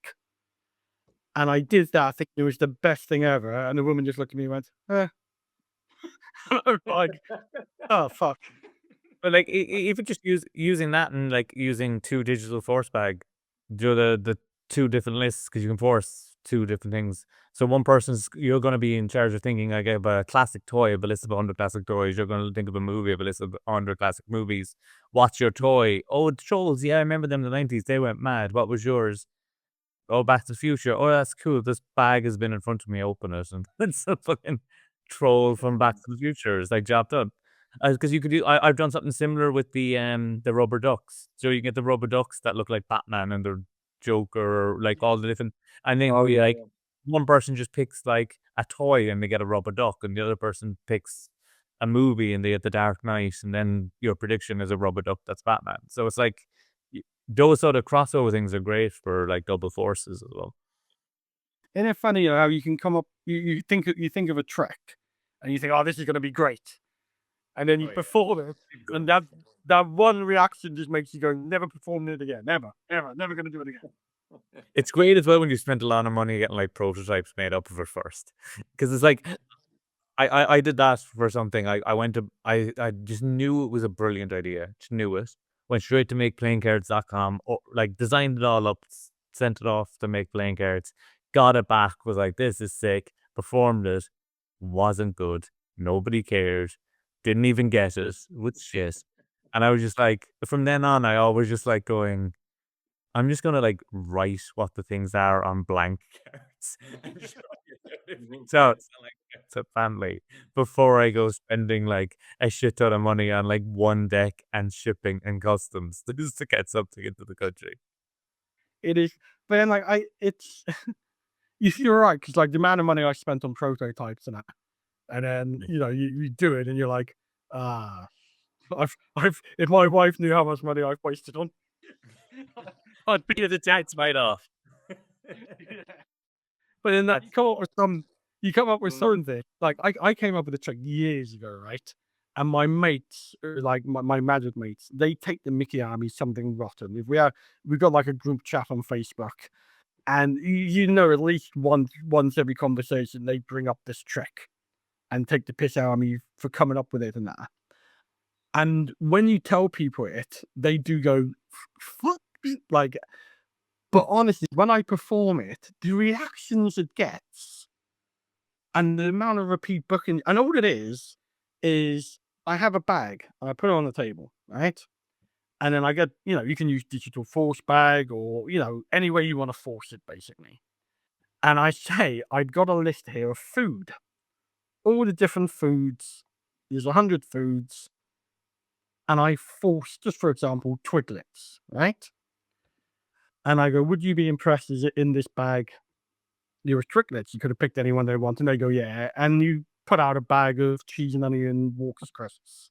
And I did that. I think it was the best thing ever. And the woman just looked at me and went, I was like, oh, fuck. But like, even just using that and like using 2 digital force bag, do the 2 different lists because you can force 2 different things. So one person's, you're going to be in charge of thinking like of a classic toy, of a list of 100 classic toys. You're going to think of a movie, of a list of 100 classic movies. What's your toy? Oh, the Trolls. Yeah, I remember them in the 90s. They went mad. What was yours? Oh, Back to the Future. Oh, that's cool. This bag has been in front of me. Open it, and it's a fucking troll from Back to the Future. It's like job done. Because you could do. I've done something similar with the rubber ducks. So you get the rubber ducks that look like Batman and they're Joker, or like all the different. And then like one person just picks like a toy and they get a rubber duck, and the other person picks a movie and they get the Dark Knight, and then your prediction is a rubber duck that's Batman. So it's like those sort of crossover things are great for like double forces as well. Isn't it funny how you can come up, you think of a trick, and you think, oh, this is going to be great. And then you perform it, and that one reaction just makes you go, never perform it again. Never, never going to do it again. It's great as well when you spend a lot of money getting like prototypes made up of it first. Because it's like, I did that for something. I just knew it was a brilliant idea. Just knew it. Went straight to makeplayingcards.com, or like designed it all up, sent it off to Make Playing Cards, got it back, was like, this is sick, performed it, wasn't good, nobody cared, didn't even get it, with shit. And I was just like, from then on, I always just like going, I'm just gonna like write what the things are on blank cards. So it's like it's a family before I go spending like a shit ton of money on like one deck and shipping and customs just to get something into the country. It is, but then like it's you're right, because like the amount of money I spent on prototypes and that, and then you do it and you're like, if my wife knew how much money I've wasted on, I'd be the dad's made off. But then that you come up with something. Like I came up with a trick years ago, right? And my mates, like my magic mates, they take the Mickey Army something rotten. We've got like a group chat on Facebook, and at least once every conversation they bring up this trick and take the piss out of me for coming up with it and that. And when you tell people it, they do go, fuck, like. But honestly, when I perform it, the reactions it gets and the amount of repeat booking, and all it is I have a bag and I put it on the table, right? And then I get, you can use digital force bag or, any way you want to force it, basically. And I say, I've got a list here of food, all the different foods. There's 100 foods. And I force, just for example, Twiglets, right? And I go, would you be impressed? Is it in this bag? There were Twiglets. You could have picked anyone they want. And they go, yeah. And you put out a bag of cheese and onion Walker's crisps.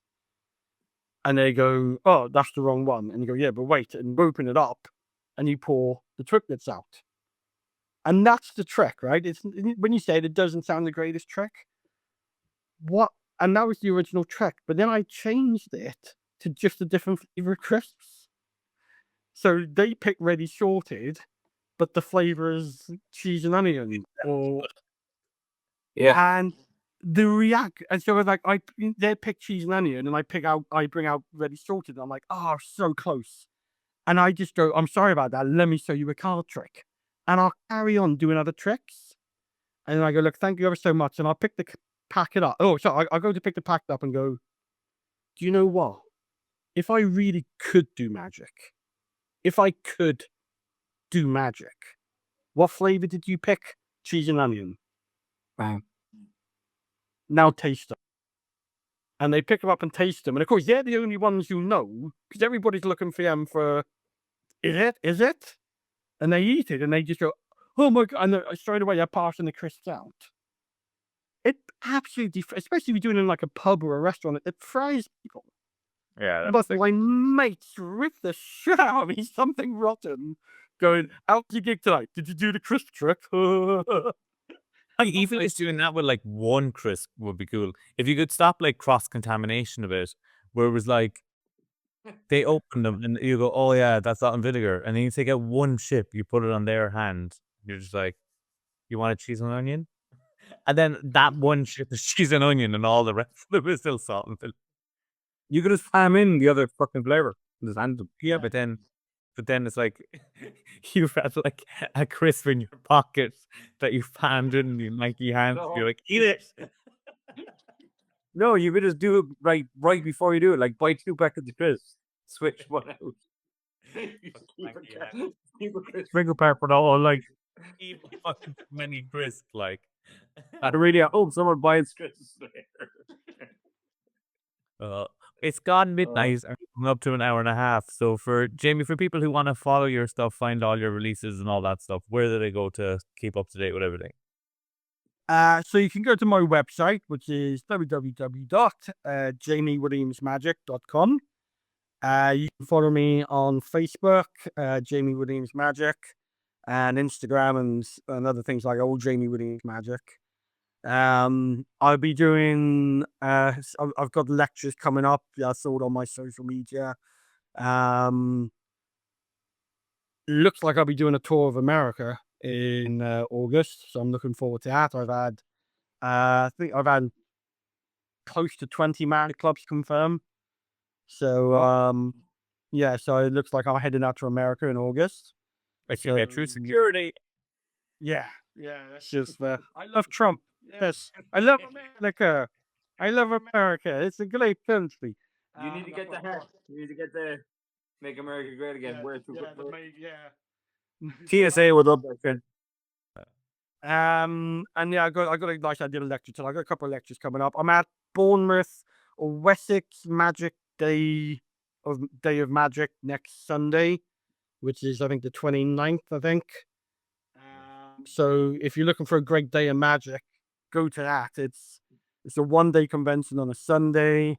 And they go, oh, that's the wrong one. And you go, yeah, but wait. And you open it up and you pour the Twiglets out. And that's the trick, right? It's when you say it doesn't sound the greatest trick. What? And that was the original trick. But then I changed it to just a different flavor of crisps. So they pick ready sorted, but the flavor is cheese and onion, or Yeah. and and so like they pick cheese and onion, and I bring out ready salted. And I'm like, oh, so close. And I just go, I'm sorry about that. Let me show you a card trick, and I'll carry on doing other tricks. And I go, look, thank you ever so much, and I'll pick the packet up. Oh, so I go to pick the packet up and go, do you know what? If I really could do magic, if I could do magic, what flavor did you pick? Cheese and onion. Bang. Now taste them. And they pick them up and taste them. And of course, they're the only ones you know, because everybody's looking for them for, is it? Is it? And they eat it and they just go, oh my God. And straight away they're passing the crisps out. It absolutely, especially if you're doing it in like a pub or a restaurant, it fries people. Yeah, But my mates rip the shit out of me, something rotten, going, out your gig tonight. Did you do the crisp trick? Like, even just doing that with like one crisp would be cool. If you could stop like cross contamination of it, where it was like they open them and you go, oh yeah, that's salt and vinegar, and then you take out one chip, you put it on their hand, you're just like, you want a cheese and onion, and then that one chip is cheese and onion, and all the rest of it is still salt and vinegar. You could just palm in the other fucking flavor. Just hand them. Yeah, but then it's like you've had like a crisp in your pocket that you've panned in your lanky hands. You're like, eat it. No, you could just do it right before you do it. Like buy 2 packets of crisps, switch one out. Sprinkle pepper, all like, Eat fucking many crisps, like. I'd really hope someone buys crisps there. It's gone midnight, and we're coming up to an hour and a half. So for Jamie, for people who want to follow your stuff, find all your releases and all that stuff, where do they go to keep up to date with everything? so you can go to my website, which is www.jamiewilliamsmagic.com. You can follow me on Facebook, Jamie Williams Magic, and Instagram and other things like old Jamie Williams Magic. I'll be doing, I've got lectures coming up. That's all on my social media. Looks like I'll be doing a tour of America in August, so I'm looking forward to that. I think I've had close to 20 magic clubs confirmed. So, yeah, so it looks like I'm heading out to America in August. It's gonna be a true security. Yeah, that's just, I love Trump. Yes, I love America. I love America. It's a great country. You need to get the hat. You need to get the Make America Great Again. TSA would love that shit. And yeah, I got a nice idea of lecture tonight. I got a couple of lectures coming up. I'm at Bournemouth or Wessex Magic Day of Magic next Sunday, which is I think the 29th, I think. So if you're looking for a great day of magic, go to that. It's a 1-day convention on a Sunday.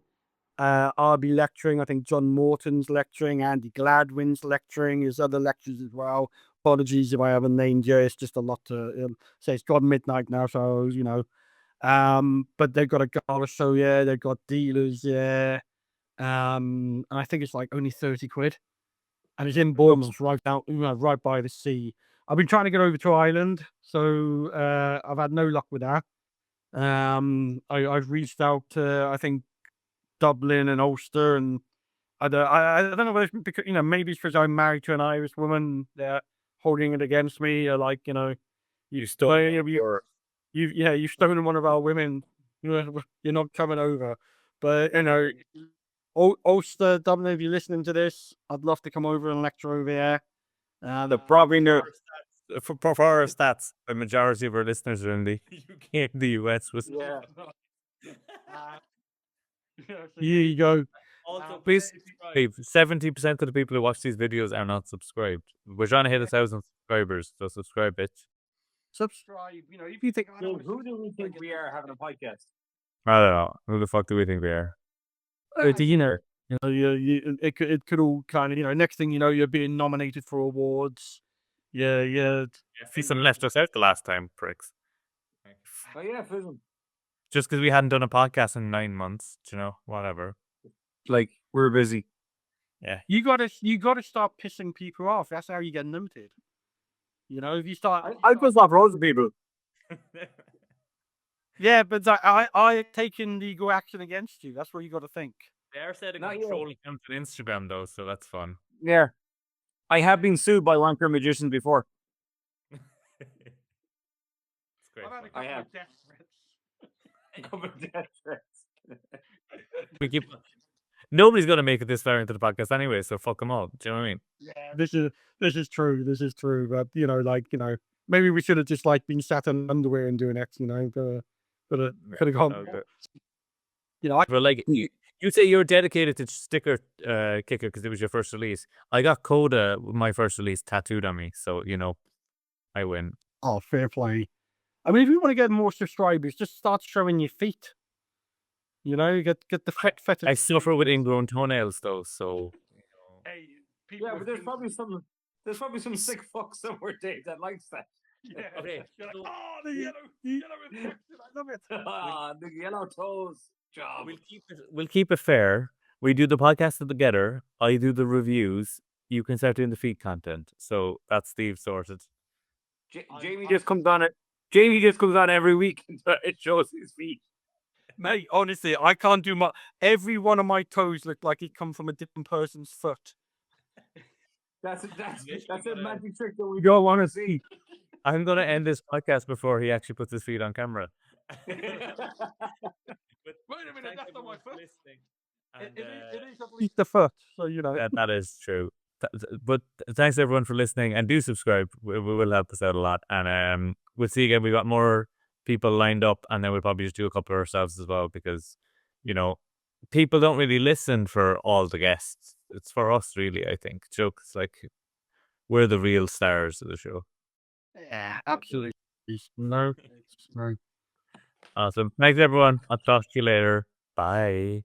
I'll be lecturing. I think John Morton's lecturing. Andy Gladwin's lecturing. There's other lectures as well. Apologies if I haven't named you. It's just a lot to say. It's gone midnight now, so you know. But they've got a gala show. Yeah, they've got dealers. Yeah. And I think it's like only 30 quid. And it's in Bournemouth, right by the sea. I've been trying to get over to Ireland, so I've had no luck with that. I've reached out to I think Dublin and Ulster, and I don't know whether it's because maybe it's because I'm married to an Irish woman. They're holding it against me. Like you stole you've stolen one of our women. You're not coming over. But Ulster, Dublin, if you're listening to this, I'd love to come over and lecture over there. The probably no. For our stats, the majority of our listeners are in the UK and the US. Here you go. Also, please subscribe. 70% of the people who watch these videos are not subscribed. We're trying to hit 1,000 subscribers, so subscribe, bitch. Subscribe. If you think Who do we think we are having a podcast? I don't know. Who the fuck do we think we are? It could all kind of next thing you know, you're being nominated for awards. Yeah. Fizzum left us out the last time, pricks. Oh yeah, Fizzum. Just because we hadn't done a podcast in 9 months, whatever. Like we're busy. Yeah. You gotta start pissing people off. That's how you get noted. You know, if you start, I piss off loads of people. yeah, but I taken legal action against you. That's what you got to think. They are setting Not up yet. trolling accounts on Instagram though, so that's fun. Yeah. I have been sued by wanker magicians before. It's great. I've had a fun. couple have. of death threats. We keep. Nobody's gonna make it this far into the podcast anyway, so fuck them all. Do you know what I mean? Yeah, this is true. This is true. But maybe we should have just like been sat in underwear and doing X. Could have gone. Okay. I But like you say, you're dedicated to sticker kicker because it was your first release. I got Coda, my first release, tattooed on me, so I win. oh, fair play. I mean, if you want to get more subscribers, just start showing your feet. Get the foot fetish. I suffer with ingrown toenails though, so Hey, people Yeah, with but there's fingers- probably some sick fuck somewhere, Dave, that likes that. Yeah. Okay. You're like, oh, the yellow infection. I love it. Ah, the yellow toes job. we'll keep it fair. We do the podcast together. I do the reviews. You can start doing the feed content. So that's Steve sorted. Jamie just comes on it. Jamie just comes on every week and it shows his feet. Mate, honestly, I can't do my. Every one of my toes look like it come from a different person's foot. That's Yes, a you gotta- magic trick that we don't want to see. I'm gonna end this podcast before he actually puts his feet on camera. Wait a minute, that's not my foot. It is at least the foot, so That is true. But thanks everyone for listening, and do subscribe. We will help us out a lot. And we'll see you again. We got more people lined up, and then we'll probably just do a couple ourselves as well because people don't really listen for all the guests. It's for us, really. I think jokes like we're the real stars of the show. Yeah, absolutely. No. Awesome. Thanks everyone. I'll talk to you later. Bye.